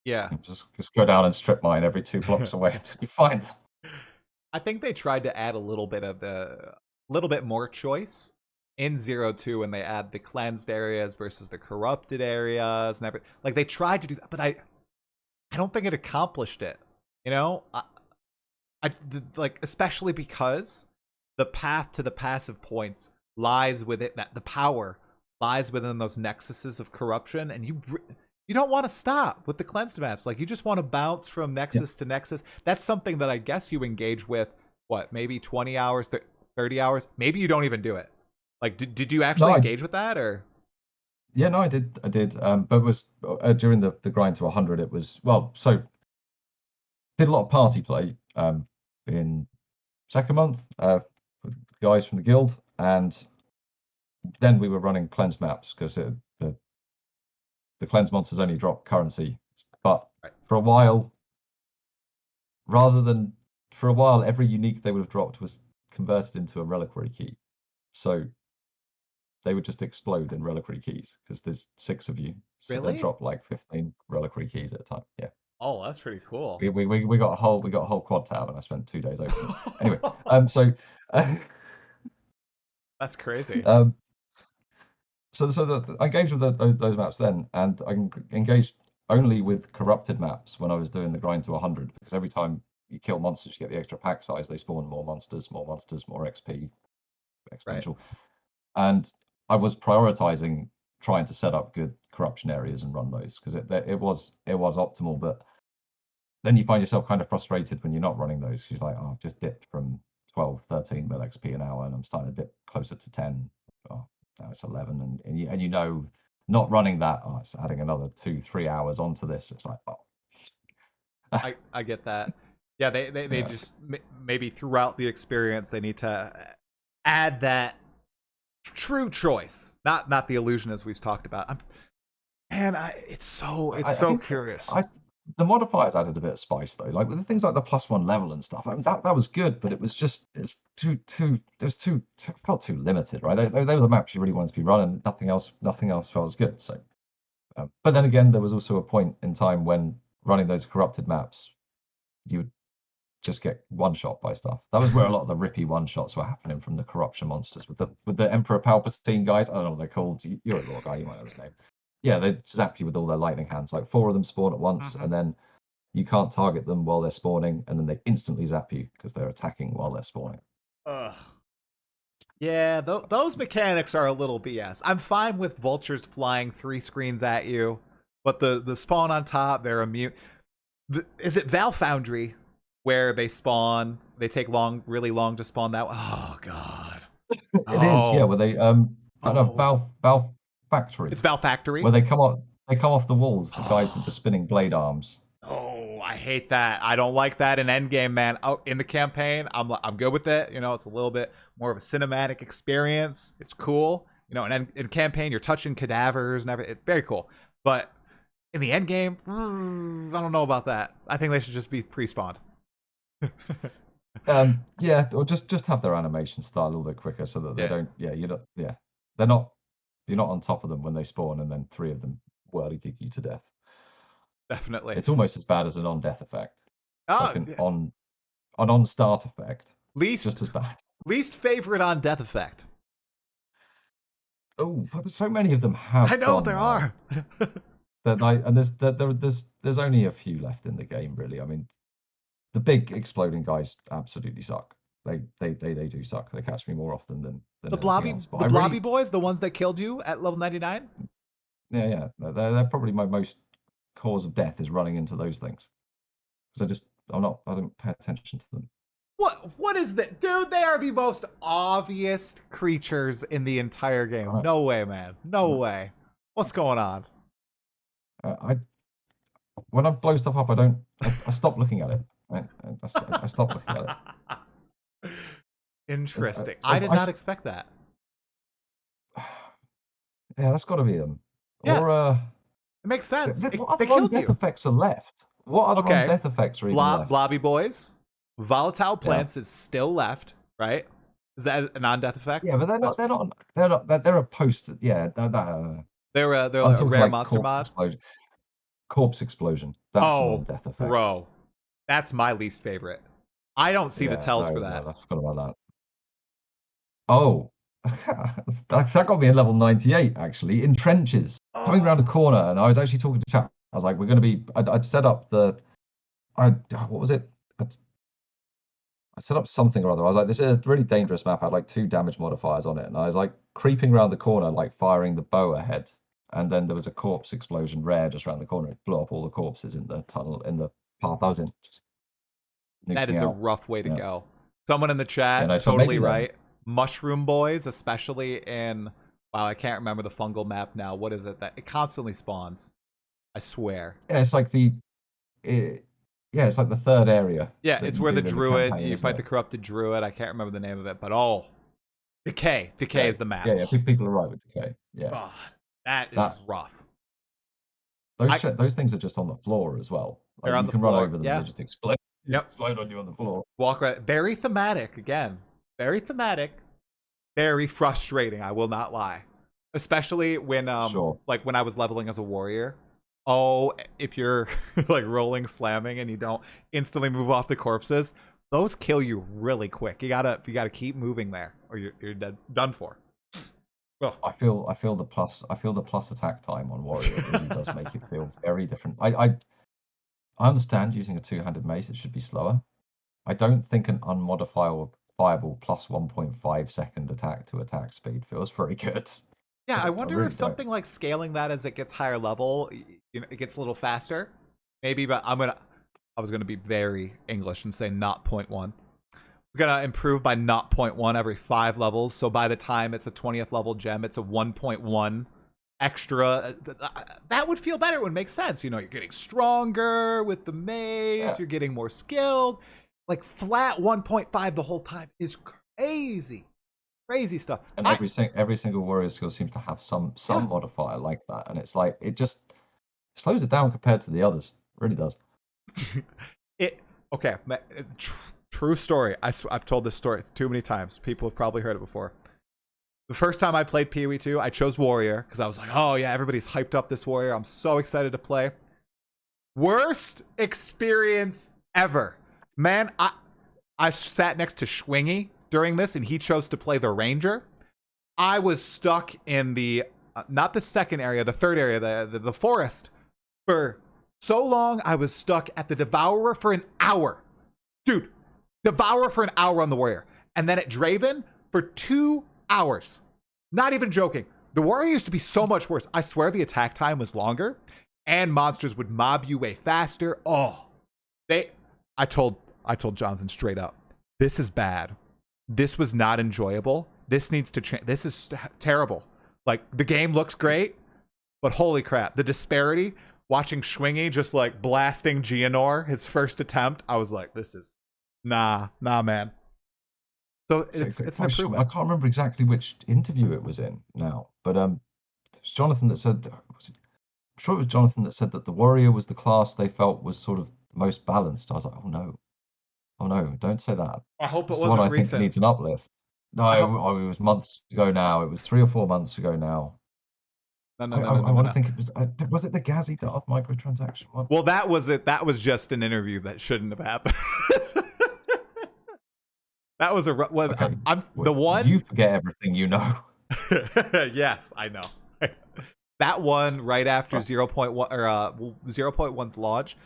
Yeah. Just go down and strip mine every 2 blocks away until you find them. I think they tried to add a little bit more choice in 0-2 when they add the cleansed areas versus the corrupted areas and everything. Like, they tried to do that, but I don't think it accomplished it. Especially because the path to the passive points lies with it, that the power lies within those nexuses of corruption, and you don't want to stop with the cleansed maps. Like, you just want to bounce from nexus to nexus. That's something that I guess you engage with, maybe 20 hours, 30 hours. Maybe you don't even do it. Like, did you actually engage with that, or? Yeah, no, I did. But it was during the grind to 100. It was, so did a lot of party play in second month with guys from the guild, and then we were running cleansed maps because the cleansed monsters only drop currency. But for a while, every unique they would have dropped was converted into a reliquary key. So they would just explode in reliquary keys because there's 6 of you. So Really? they drop like 15 reliquary keys at a time. Yeah. Oh, that's pretty cool. We got a whole quad tab, and I spent 2 days opening. Anyway, so that's crazy. So I engaged with those maps then, and I engaged only with corrupted maps when I was doing the grind to 100, because every time you kill monsters, you get the extra pack size. They spawn more monsters, more XP, exponential. Right. And I was prioritizing trying to set up good corruption areas and run those because it was optimal. But then you find yourself kind of frustrated when you're not running those, because you're like, "Oh, I've just dipped from 12, 13 mil XP an hour, and I'm starting to dip closer to 10. Oh, now it's 11, and not running that, it's adding another 2-3 hours onto this. It's like, oh." I get that. Yeah, they just maybe throughout the experience they need to add that true choice, not the illusion as we've talked about. It's so curious. The modifiers added a bit of spice though, like with the things like the +1 level and stuff. I mean, that was good, but it felt too limited, right? They were the maps you really wanted to be running. Nothing else felt as good. So, but then again, there was also a point in time when running those corrupted maps, you would just get one shot by stuff. That was where a lot of the rippy one shots were happening from the corruption monsters with the Emperor Palpatine guys. I don't know what they're called. You're a law guy, you might know their name. Yeah, they zap you with all their lightning hands. Like 4 of them spawn at once, and then you can't target them while they're spawning, and then they instantly zap you because they're attacking while they're spawning. Yeah, those mechanics are a little BS. I'm fine with vultures flying 3 screens at you, but the spawn on top, they're immune. Is it Val Foundry where they spawn? They take really long to spawn that. Oh god. It is, yeah. Oh, Where they I know oh, Valve Factory, it's Val where Factory. they come off the walls, the guys with the spinning blade arms. Oh, I hate that. I don't like that in Endgame, man. Oh, in the campaign, I'm good with it. You know, it's a little bit more of a cinematic experience. It's cool. You know, and in campaign, you're touching cadavers and everything. It's very cool. But in the end game, I don't know about that. I think they should just be pre-spawned. Yeah, or just have their animation start a little bit quicker so that they Yeah, don't. Yeah, they're not. You're not on top of them when they spawn, and then three of them whirly kick you to death. definitely. It's almost as bad as an on-death effect. It's like Oh, an yeah. on-start effect, least just as bad. least favorite on death effect. Oh, but so many of them I have know gone there now are. that and there's only a few left in the game, really. I mean, the big exploding guys absolutely suck. They do suck. They catch me more often than anything else. But The I blobby really, boys, the ones that killed you at level 99. yeah, they're probably my most cause of death is running into those things because I don't pay attention to them. What is that, dude? They are the most obvious creatures in the entire game. I, No way, man. No way. What's going on? I when I blow stuff up, I don't. I stop looking at it. Right? I stop looking at it. Interesting. I did not expect that. Yeah, that's got to be them. Yeah, Or it makes sense. what They other killed undeath you. effects are left? What other Okay. undeath effects are even left? Blobby boys. Volatile Yeah, plants is still left, right? Is that a non-death effect? yeah, but they're a post. Yeah, They're I'm like a talking rare like monster mod. corpse explosion. That's a Oh, non-death effect. bro. That's my least favorite. I don't see the Yeah, tells for no, that. I forgot about that. Oh, that got me at level 98 actually in trenches. Coming around a Oh. corner, and I was actually talking to chat. I was like, "We're going to be." I'd set up what was it? I set up something or other. I was like, "This is a really dangerous map." I had like 2 damage modifiers on it, and I was like creeping around the corner, like firing the bow ahead. And then there was a corpse explosion rare just around the corner. It blew up all the corpses in the tunnel in the path I was in. Just nuked That me is a out. rough way to Yeah, go. Someone in the yeah. chat, No, so totally maybe them. right. Mushroom boys, especially in wow, I can't remember the fungal map now. What is it that it constantly spawns? I swear. Yeah, it's like yeah, it's like the third area Yeah, that it's you where do the in the druid campaign, you isn't fight the it? corrupted druid. I can't remember the name of it, but oh, decay. Decay is Decay. the Yeah, map. yeah. People are right with decay. Yeah, God, that is that rough. those I those things are just on the floor as well. They're Like on you the can run floor. over them and they Yeah. just explode. Yep. Explode on you on the floor. Walk right. Very thematic again. Very thematic. Very frustrating. I will not lie. Especially when Sure. like when I was leveling as a warrior. Oh, if you're like rolling, slamming, and you don't instantly move off the corpses, those kill you really quick. You gotta keep moving there, or you're dead, done for. Oh. I feel the plus attack time on warrior really does make it feel very different. I understand using a two-handed mace it should be slower. I don't think an unmodifiable plus 1.5 second attack to attack speed feels very good. Yeah, I I wonder if really don't. something like scaling that as it gets higher level, you know, it gets a little faster. Maybe, but I was gonna be very English and say not 0.1. We're gonna improve by 0.1 every 5 levels. So by the time it's a 20th level gem, it's a 1.1 extra. That would feel better. It would make sense. You know, you're getting stronger with the maze. Yeah. You're getting more skilled. Like flat 1.5 the whole time is crazy, crazy stuff. And every single warrior skill seems to have some Yeah. modifier like that, and it's like it just slows it down compared to the others. It really does. it okay. True story. I've told this story too many times. People have probably heard it before. The first time I played PoE2, I chose warrior because I was like, oh yeah, everybody's hyped up this warrior. I'm so excited to play. Worst experience ever, man. I sat next to Schwingy during this, and he chose to play the ranger. I was stuck in the not the second area, the third area, the forest for so long. I was stuck at the devourer for an hour, dude. Devourer for an hour on the warrior, and then at Draven for 2 hours. Not even joking. The warrior used to be so much worse. I swear the attack time was longer, and monsters would mob you way faster. Oh, I told Jonathan straight up, this is bad. This was not enjoyable. this needs to change. This is terrible. Like, the game looks great, but holy crap, the disparity. Watching Schwingy just like blasting Gianor, his first attempt, I was like, this is nah, man. So it's an improvement. I can't remember exactly which interview it was in now, but it was Jonathan that said, I'm sure it was Jonathan that said that the warrior was the class they felt was sort of most balanced. I was like, oh no, don't say that. I hope it It's wasn't the one I recent. think needs an uplift. No, it was months ago now. It was 3 or 4 months ago now. No. I want to think it was it the Gazzy Darth microtransaction one? Well, that was it. That was just an interview that shouldn't have happened. That was Okay. The one. You forget everything you know. Yes, I know. That one right after 0.1 or 0.1's launch,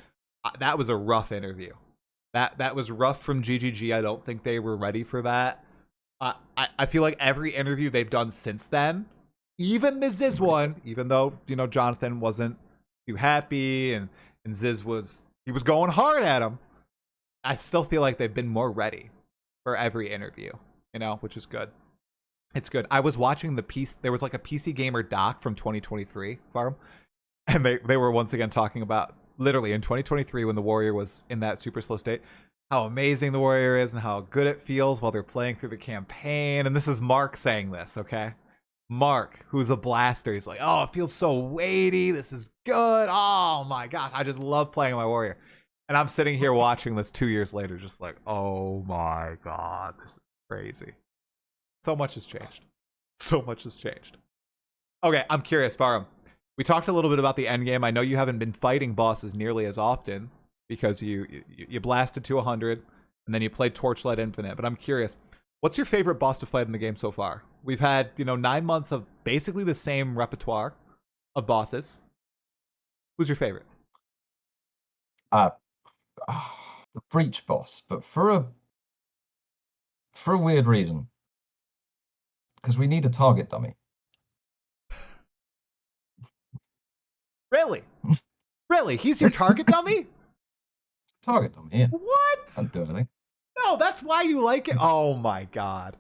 that was a rough interview. That was rough from GGG. I don't think they were ready for that. I feel like every interview they've done since then, even the Ziz one, even though, you know, Jonathan wasn't too happy and Ziz was going hard at him, I still feel like they've been more ready for every interview, you know, which is good. It's good. I was watching there was like a PC Gamer doc from 2023, Farham, and they were once again talking about literally in 2023 when the Warrior was in that super slow state, how amazing the Warrior is and how good it feels while they're playing through the campaign. And this is Mark saying this, okay? Mark, who's a blaster, he's like, oh, it feels so weighty. This is good. Oh my God, I just love playing my Warrior. And I'm sitting here watching this 2 years later, just like, oh my God, this is crazy. So much has changed. So much has changed. Okay, I'm curious, Farham. We talked a little bit about the endgame. I know you haven't been fighting bosses nearly as often because you blasted to 100 and then you played Torchlight Infinite. But I'm curious, what's your favorite boss to fight in the game so far? We've had, 9 months of basically the same repertoire of bosses. Who's your favorite? The Breach boss, but for a weird reason. Because we need a target dummy. Really? Really? He's your target dummy? Target dummy, yeah. What? Can't do anything. No, that's why you like it. Oh my God.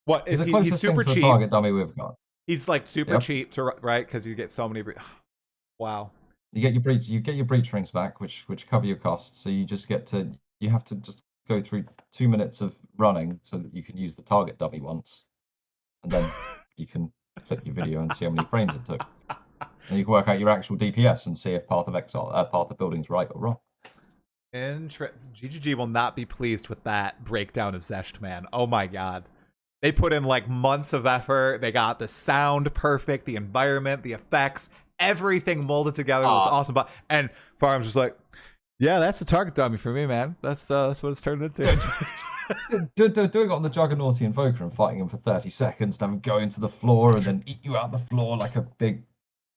What is he? He's super cheap. Target dummy we've got. He's like super cheap to right because you get so many. Wow. You get your breach rings back, which cover your costs. So you have to just go through 2 minutes of running so that you can use the target dummy once, and then you can click your video and see how many frames it took. And you can work out your actual DPS and see if Path of Exile, Path of Building's right or wrong. GGG will not be pleased with that breakdown of Zesht, man. Oh my God. They put in like months of effort. They got the sound perfect, the environment, the effects, everything molded together. It was awesome. And Farham's just like, yeah, that's a target dummy for me, man. That's what it's turned into. Doing it on the Juggernaut Invoker and fighting him for 30 seconds, and then go into the floor and then eat you out the floor like a big,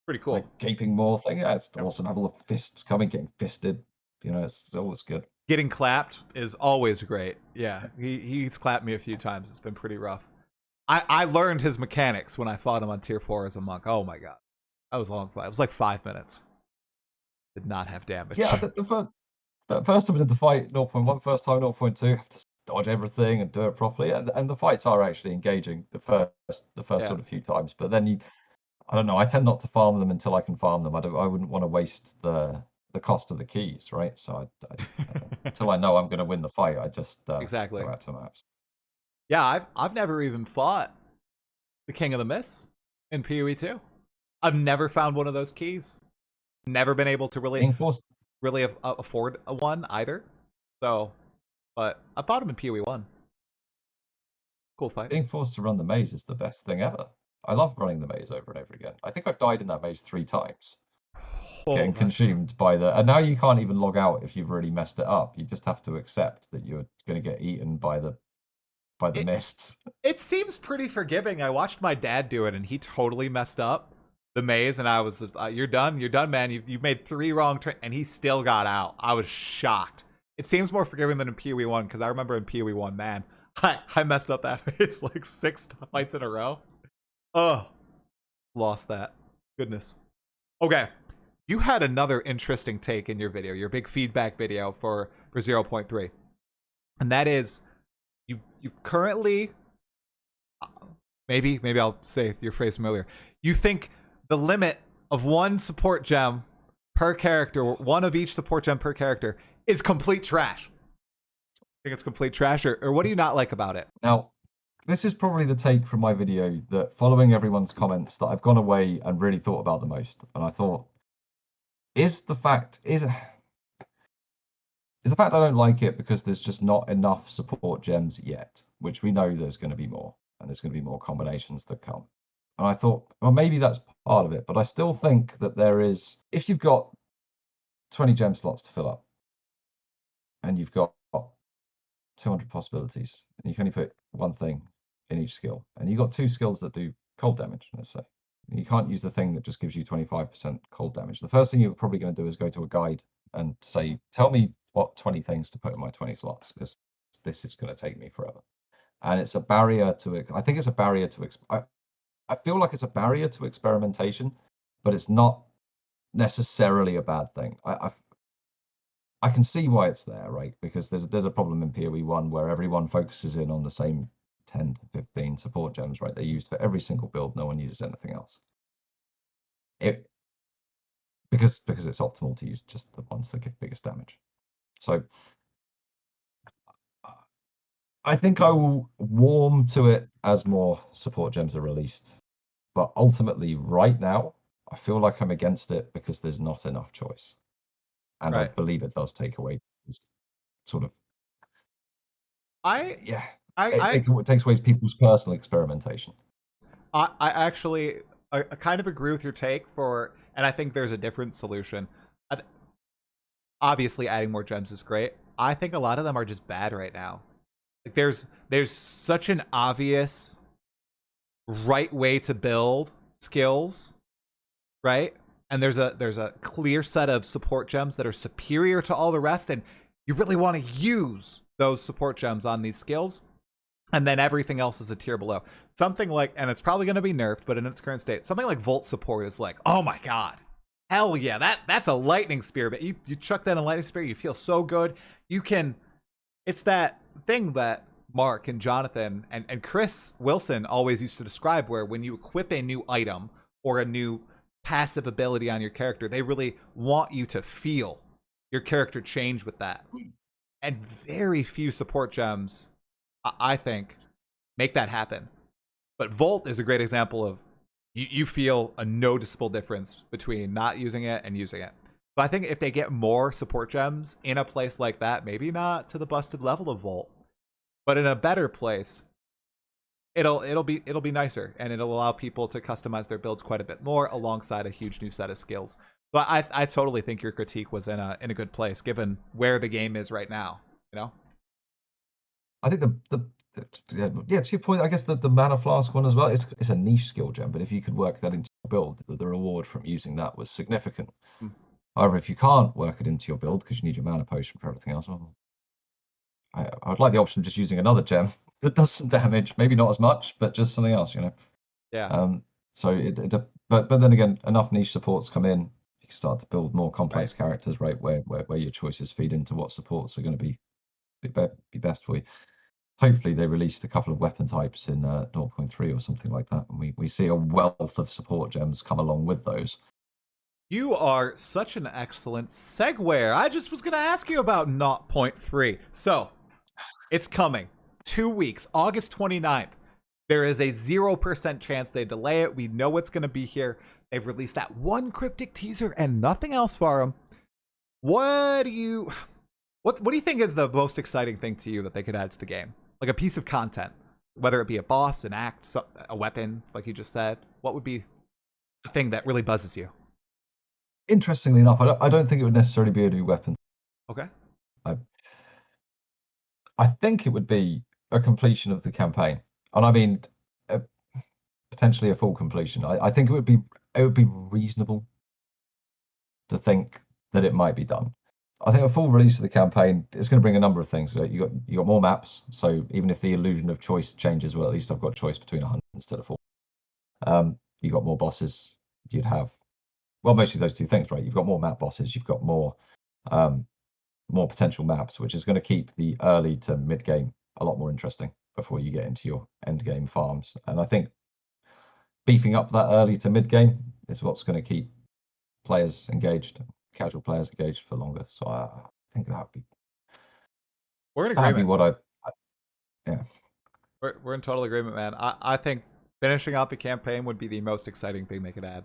pretty cool, like, gaping maw thing. Yeah, it's awesome. Have all the fists coming, getting fisted. It's always good. Getting clapped is always great. Yeah, he's clapped me a few times. It's been pretty rough. I learned his mechanics when I fought him on tier 4 as a monk. Oh my God, that was a long fight. It was like 5 minutes. Did not have damage. Yeah, the first time I did the fight, 0.1, first time 0.2, have to dodge everything and do it properly. And the fights are actually engaging the first sort of few times. But then I don't know. I tend not to farm them until I can farm them. I wouldn't want to waste the cost of the keys, right? So until I know I'm going to win the fight, I just exactly go out to maps. Yeah, I've never even fought the King of the Mists in PoE2. I've never found one of those keys. Never been able to really afford one either. So, but I fought him in PoE1. Cool fight. Being forced to run the maze is the best thing ever. I love running the maze over and over again. I think I've died in that maze 3 times. Getting consumed by and now you can't even log out if you've really messed it up. You just have to accept that you're going to get eaten by the mists. It seems pretty forgiving. I watched my dad do it and he totally messed up the maze and I was just you're done, man. You've made 3 wrong and he still got out. I was shocked. It seems more forgiving than in PoE1 because I remember in PoE1, man, I messed up that maze like 6 fights in a row. Oh, lost that. Goodness. Okay. You had another interesting take in your video, your big feedback video for 0.3. And that is you currently maybe I'll say your phrase from earlier. You think the limit of one support gem per character, one of each support gem per character, is complete trash. I think it's complete trash, or what do you not like about it? Now, this is probably the take from my video that following everyone's comments that I've gone away and really thought about the most. And I thought, is the fact I don't like it because there's just not enough support gems yet, which we know there's going to be more, and there's going to be more combinations that come. And I thought, well, maybe that's part of it, but I still think that there is, if you've got 20 gem slots to fill up, and you've got 200 possibilities, and you can only put one thing in each skill, and you've got two skills that do cold damage, let's say. You can't use the thing that just gives you 25% cold damage. The first thing you're probably going to do is go to a guide and say, tell me what 20 things to put in my 20 slots, because this is going to take me forever. And it's a barrier to, I think it's a barrier to, I feel like it's a barrier to experimentation, but it's not necessarily a bad thing. I can see why it's there, right? Because there's a problem in PoE1 where everyone focuses in on the same 10 to 15 support gems, right? They're used for every single build. No one uses anything else. Because it's optimal to use just the ones that give biggest damage. So I think I will warm to it as more support gems are released. But ultimately, right now, I feel like I'm against it because there's not enough choice. And I believe it does take away sort of, it takes away people's personal experimentation. I actually I kind of agree with your take and I think there's a different solution. Obviously, adding more gems is great. I think a lot of them are just bad right now. Like there's such an obvious right way to build skills, right? And there's a clear set of support gems that are superior to all the rest, and you really want to use those support gems on these skills, and then everything else is a tier below. Something like, and it's probably going to be nerfed, but in its current state, something like Volt support is like, oh my god, hell yeah, that's a lightning spear. But you chuck that in a lightning spear, you feel so good. You can, it's that thing that Mark and Jonathan and Chris Wilson always used to describe, where when you equip a new item or a new passive ability on your character, they really want you to feel your character change with that. And very few support gems, I think, make that happen. But Volt is a great example of you feel a noticeable difference between not using it and using it. But I think if they get more support gems in a place like that, maybe not to the busted level of Volt, but in a better place, it'll be nicer, and it'll allow people to customize their builds quite a bit more alongside a huge new set of skills. But I totally think your critique was in a good place given where the game is right now. You know, I think to your point, I guess the mana flask one as well. It's a niche skill gem, but if you could work that into your build, the reward from using that was significant. However, if you can't work it into your build because you need your mana potion for everything else, well, I would like the option of just using another gem that does some damage, maybe not as much, but just something else, you know. Yeah. So but then again, enough niche supports come in, you can start to build more complex characters, right? Where your choices feed into what supports are going to be best for you. Hopefully, they released a couple of weapon types in 0.3 or something like that, and we see a wealth of support gems come along with those. You are such an excellent segue. I just was going to ask you about 0.3. So, it's coming. 2 weeks, August 29th. There is a 0% chance they delay it. We know it's going to be here. They've released that one cryptic teaser and nothing else for them. What do you think is the most exciting thing to you that they could add to the game? Like a piece of content, whether it be a boss, an act, a weapon, like you just said. What would be the thing that really buzzes you? Interestingly enough, I don't think it would necessarily be a new weapon. Okay. I think it would be a completion of the campaign, and I mean potentially a full completion. I think it would be reasonable to think that it might be done. I think a full release of the campaign is going to bring a number of things. You got more maps, so even if the illusion of choice changes, well, at least I've got choice between 100 instead of 4. You got more bosses. You'd have, well, mostly those two things, right? You've got more map bosses. You've got more potential maps, which is going to keep the early to mid game a lot more interesting. before you get into your end game farms. And I think beefing up that early to mid game is what's going to keep players engaged, casual players engaged for longer. So I think We're in that'd be agreement. what yeah. We're in total agreement, man. I think finishing out the campaign would be the most exciting thing they could add.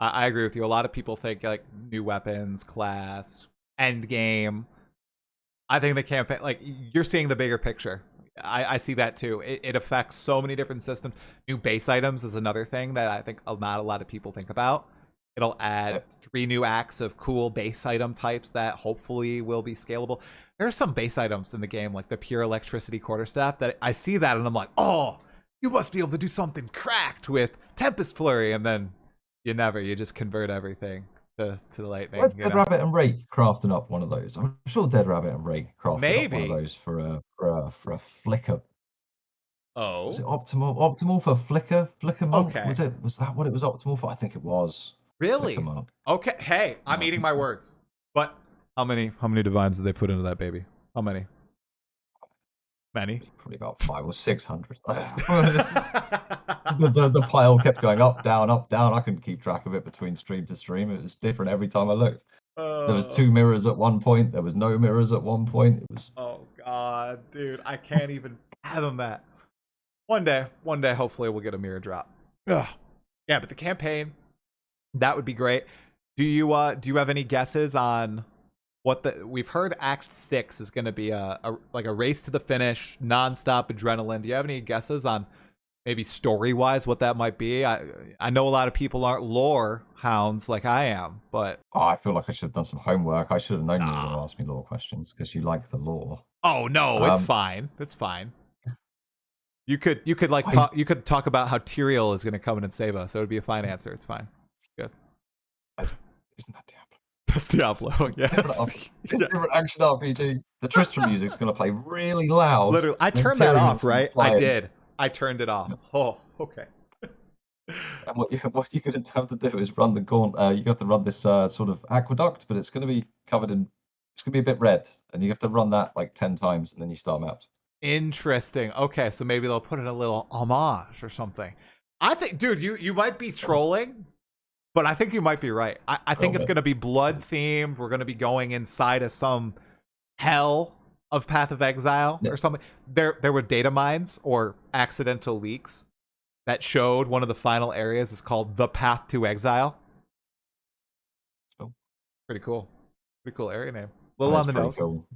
I agree with you. A lot of people think like new weapons, class, end game. I think the campaign, like you're seeing the bigger picture. I see that too. It affects so many different systems. New base items is another thing that I think not a lot of people think about. It'll add 3 new acts of cool base item types that hopefully will be scalable. There are some base items in the game, like the pure electricity quarterstaff, that I see that and I'm like, oh, you must be able to do something cracked with Tempest Flurry, and then you just convert everything to the lightning. Dead Rabbit and Rake crafting up one of those. I'm sure Dead Rabbit and Rake crafted up one of Maybe. those for a flicker. Oh. Was it optimal for flicker monk? Okay. Was that what it was optimal for? I think it was. Really? Flicker monk. Okay. Hey, I'm eating my words. But how many divines did they put into that baby? How many? Many. Probably about 500 or 600. the pile kept going up, down, up, down. I couldn't keep track of it between stream to stream. It was different every time I looked. There was 2 mirrors at one point. There was no mirrors at one point. It was. Oh God, dude, I can't even fathom that. One day, hopefully we'll get a mirror drop. Ugh. Yeah, but the campaign, that would be great. Do you have any guesses on what we've heard Act 6 is going to be a race to the finish, nonstop adrenaline. Do you have any guesses on maybe story-wise what that might be? I know a lot of people aren't lore hounds like I am, but I feel like I should have done some homework. I should have known you were going to ask me lore questions because you like the lore. Oh no, it's fine. It's fine. You could talk about how Tyrael is going to come in and save us. So it would be a fine answer. It's fine. Good. Isn't that Diablo? That's Diablo. Yes. Different action RPG. The Tristram music's going to play really loud. Literally, I turned that off, right? I did. I turned it off. Oh, okay. And what you're going to have to do is run the gaunt. You have to run this sort of aqueduct, but it's going to be covered in. It's going to be a bit red, and you have to run that like 10 times, and then you start maps. Interesting. Okay, so maybe they'll put in a little homage or something. I think, dude, you might be trolling, but I think you might be right. I think it's going to be blood themed. We're going to be going inside of some hell of Path of Exile or something. There were data mines or accidental leaks that showed one of the final areas is called the Path to Exile. Oh. Pretty cool. Pretty cool area name. A little on the nose. Cool.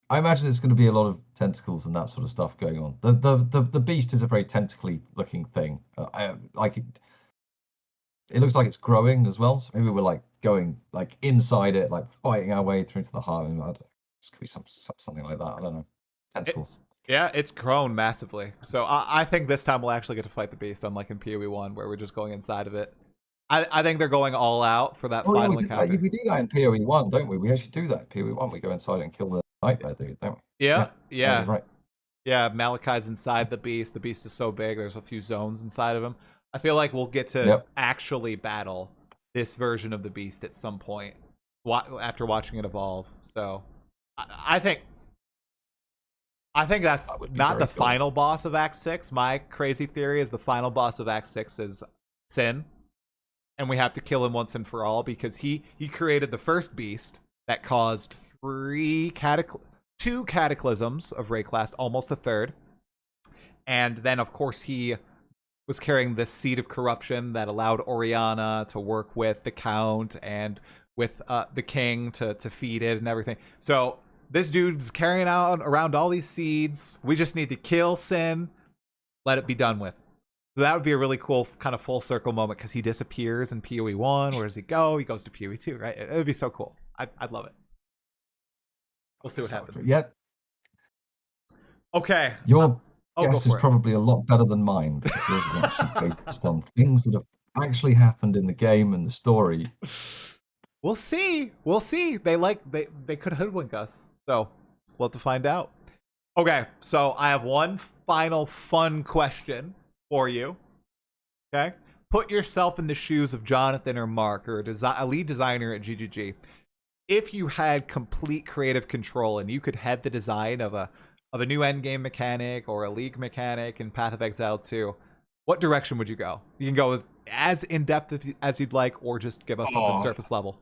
I imagine there's going to be a lot of tentacles and that sort of stuff going on. The beast is a very tentacly looking thing. It looks like it's growing as well. So maybe we're like going like inside it, like fighting our way through to the heart. This could be something like that. I don't know. Tentacles. Yeah, it's grown massively. So I think this time we'll actually get to fight the beast, unlike in PoE1 where we're just going inside of it. I think they're going all out for that final encounter. We do that in PoE1, don't we? We actually do that in PoE1. We go inside and kill the nightmare dude, don't we? Yeah. Right. Yeah, Malachi's inside the beast. The beast is so big, there's a few zones inside of him. I feel like we'll get to actually battle this version of the beast at some point after watching it evolve. So I think that's not the final boss of Act 6. My crazy theory is the final boss of Act 6 is Sin. And we have to kill him once and for all because he created the first beast that caused 2 cataclysms of Rayclast, almost a third. And then, of course, he was carrying this seed of corruption that allowed Oriana to work with the Count and with the King to feed it and everything. So this dude's carrying out around all these seeds. We just need to kill Sin, let it be done with. So that would be a really cool kind of full circle moment because he disappears in PoE1. Where does he go? He goes to PoE2, right? It would be so cool. I'd love it. We'll see what happens. Yeah. Okay. Your guess is probably a lot better than mine because yours is actually based on things that have actually happened in the game and the story. We'll see. They could hoodwink us. So we'll have to find out. Okay, so I have one final fun question for you. Okay? Put yourself in the shoes of Jonathan or Mark or a lead designer at GGG. If you had complete creative control and you could head the design of of a new endgame mechanic or a league mechanic in Path of Exile 2, what direction would you go? You can go as in depth as you'd like, or just give us something Oh, surface level.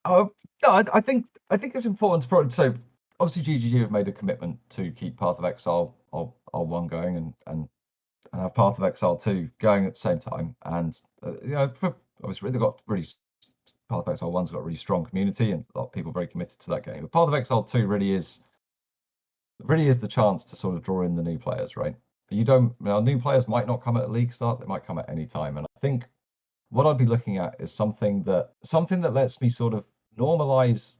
no, I think it's important to probably so obviously GGG have made a commitment to keep Path of Exile R1 going and have Path of Exile 2 going at the same time. And obviously they've got really Path of Exile 1's got a really strong community and a lot of people very committed to that game. But Path of Exile 2 really is the chance to sort of draw in the new players, right? You don't new players might not come at a league start, they might come at any time. And I think what I'd be looking at is something that lets me sort of normalize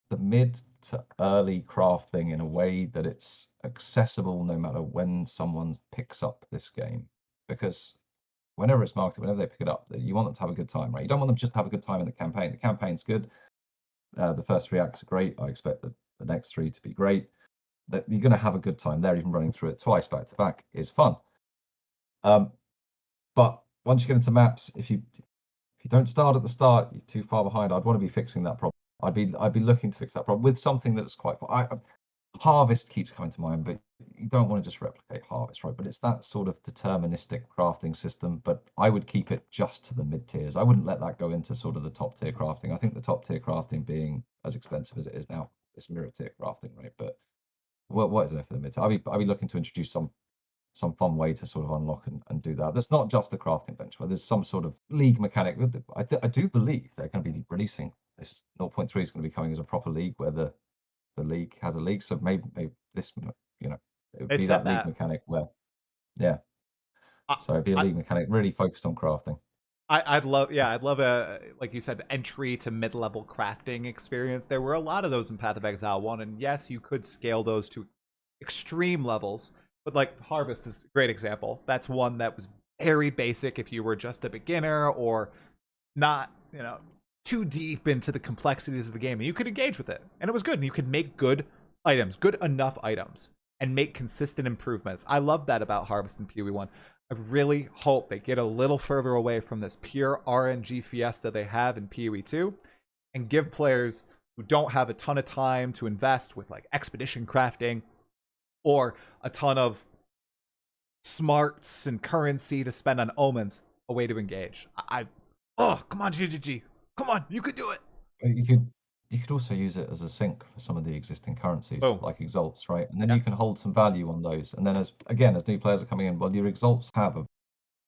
the mid to early crafting in a way that it's accessible no matter when someone picks up this game. Because whenever it's marketed, whenever they pick it up, you want them to have a good time, right? You don't want them just to have a good time in the campaign. The campaign's good. The first 3 acts are great. I expect the next 3 to be great. That you're going to have a good time there. Even running through it twice back to back is fun. But once you get into maps, if you don't start at the start, you're too far behind. I'd want to be fixing that problem. I'd be looking to fix that problem with something that's quite. Harvest keeps coming to mind, but you don't want to just replicate Harvest, right? But it's that sort of deterministic crafting system. But I would keep it just to the mid tiers. I wouldn't let that go into sort of the top tier crafting. I think the top tier crafting being as expensive as it is now, it's mirror tier crafting, right? But what is there for the mid tier? I'd be looking to introduce some fun way to sort of unlock and do that. There's not just a crafting bench, where there's some sort of league mechanic. I do believe they're going to be releasing this 0.3 is going to be coming as a proper league where the league has a league. So maybe this, it would They be said that league that. mechanic where, yeah. I, So it'd be a I, league mechanic really focused on crafting. I'd love a, like you said, entry to mid-level crafting experience. There were a lot of those in Path of Exile 1, and yes, you could scale those to extreme levels, but like Harvest is a great example. That's one that was very basic if you were just a beginner or not, too deep into the complexities of the game, and you could engage with it, and it was good, and you could make good items, good enough items, and make consistent improvements. I love that about Harvest and PoE1. I really hope they get a little further away from this pure RNG fiesta they have in PoE2 and give players who don't have a ton of time to invest with like expedition crafting or a ton of smarts and currency to spend on omens a way to engage. Oh, come on, GGG. Come on, you could do it. You could also use it as a sink for some of the existing currencies, Boom. like exalts, right? And then Yeah. you can hold some value on those. And then as new players are coming in, well, your exalts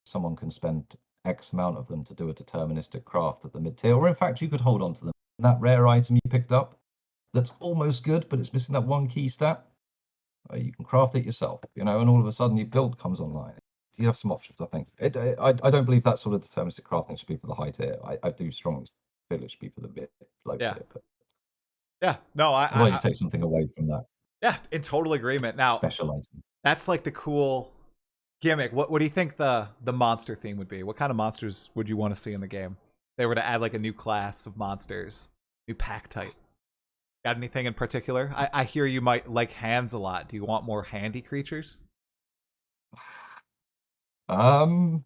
someone can spend X amount of them to do a deterministic craft at the mid tier, or in fact, you could hold on to them. And that rare item you picked up, that's almost good, but it's missing that one key stat. You can craft it yourself, and all of a sudden your build comes online. You have some options, I think. I don't believe that sort of deterministic crafting should be for the high tier. I do strongly feel it should be for the mid, low Yeah. tier. But Yeah. No, why you take something away from that? Yeah, in total agreement. Now, Special item. that's like the cool gimmick. What do you think the monster theme would be? What kind of monsters would you want to see in the game? If they were to add like a new class of monsters, new pack type. Got anything in particular? I hear you might like hands a lot. Do you want more handy creatures? Oh,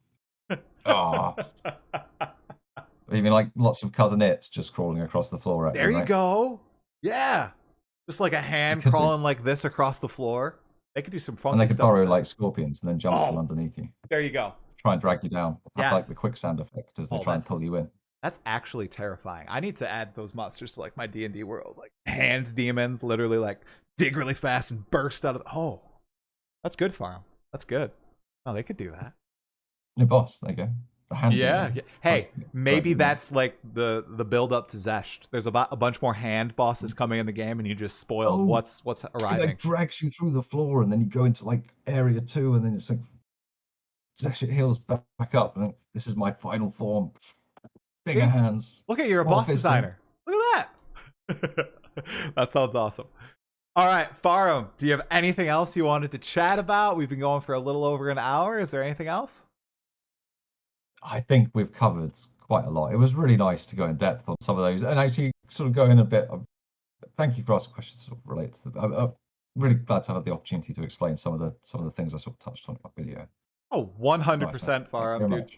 you mean like lots of coordinates just crawling across the floor? There you right? go. Yeah, just like a hand crawling like this across the floor. They could do some funky stuff. And they could burrow like scorpions and then jump from underneath you. There you go. Try and drag you down. Yes. Have like the quicksand effect as they try and pull you in. That's actually terrifying. I need to add those monsters to like my D&D world. Like hand demons literally like dig really fast and burst out of oh. That's good, Farham. That's good. Oh, they could do that. New boss, there you go. The hand demon. Hey, maybe that's like the build up to Zesht. There's a bunch more hand bosses coming in the game and you just spoil what's arriving. It like drags you through the floor and then you go into like area 2 and then it's like Zesht heals back up and this is my final form. Bigger hands. Look at you're a boss designer. Look at that. That sounds awesome. All right, Farham, do you have anything else you wanted to chat about? We've been going for a little over an hour. Is there anything else? I think we've covered quite a lot. It was really nice to go in depth on some of those and actually sort of go in a bit of, thank you for asking questions sort of related to them. I'm really glad to have the opportunity to explain some of the things I sort of touched on in my video. Oh, 100%, Farham, dude.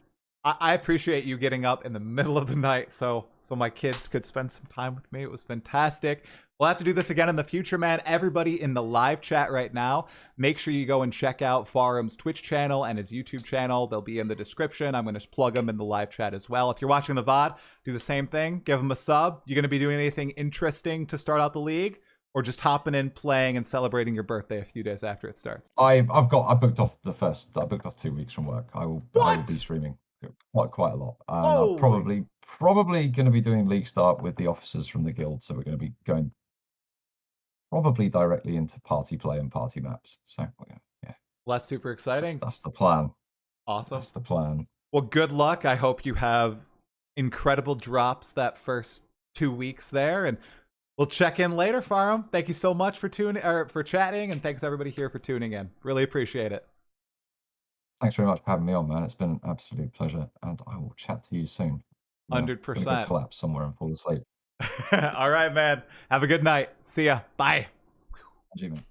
I appreciate you getting up in the middle of the night so my kids could spend some time with me. It was fantastic. We'll have to do this again in the future, man. Everybody in the live chat right now, make sure you go and check out Farham's Twitch channel and his YouTube channel. They'll be in the description. I'm going to plug them in the live chat as well. If you're watching the VOD, do the same thing. Give them a sub. You're going to be doing anything interesting to start out the league, or just hopping in, playing, and celebrating your birthday a few days after it starts? I booked off 2 weeks from work. I will be streaming quite a lot. I'm probably going to be doing league start with the officers from the guild, so we're going to be going probably directly into party play and party maps. So yeah, well, that's super exciting. That's the plan. Awesome. That's the plan. Well, good luck. I hope you have incredible drops that first 2 weeks there, and we'll check in later, Farham. Thank you so much for chatting, and thanks everybody here for tuning in. Really appreciate it. Thanks very much for having me on, man. It's been an absolute pleasure, and I will chat to you soon. 100%. I'm gonna go collapse somewhere and fall asleep. All right, man. Have a good night. See ya. Bye. Man.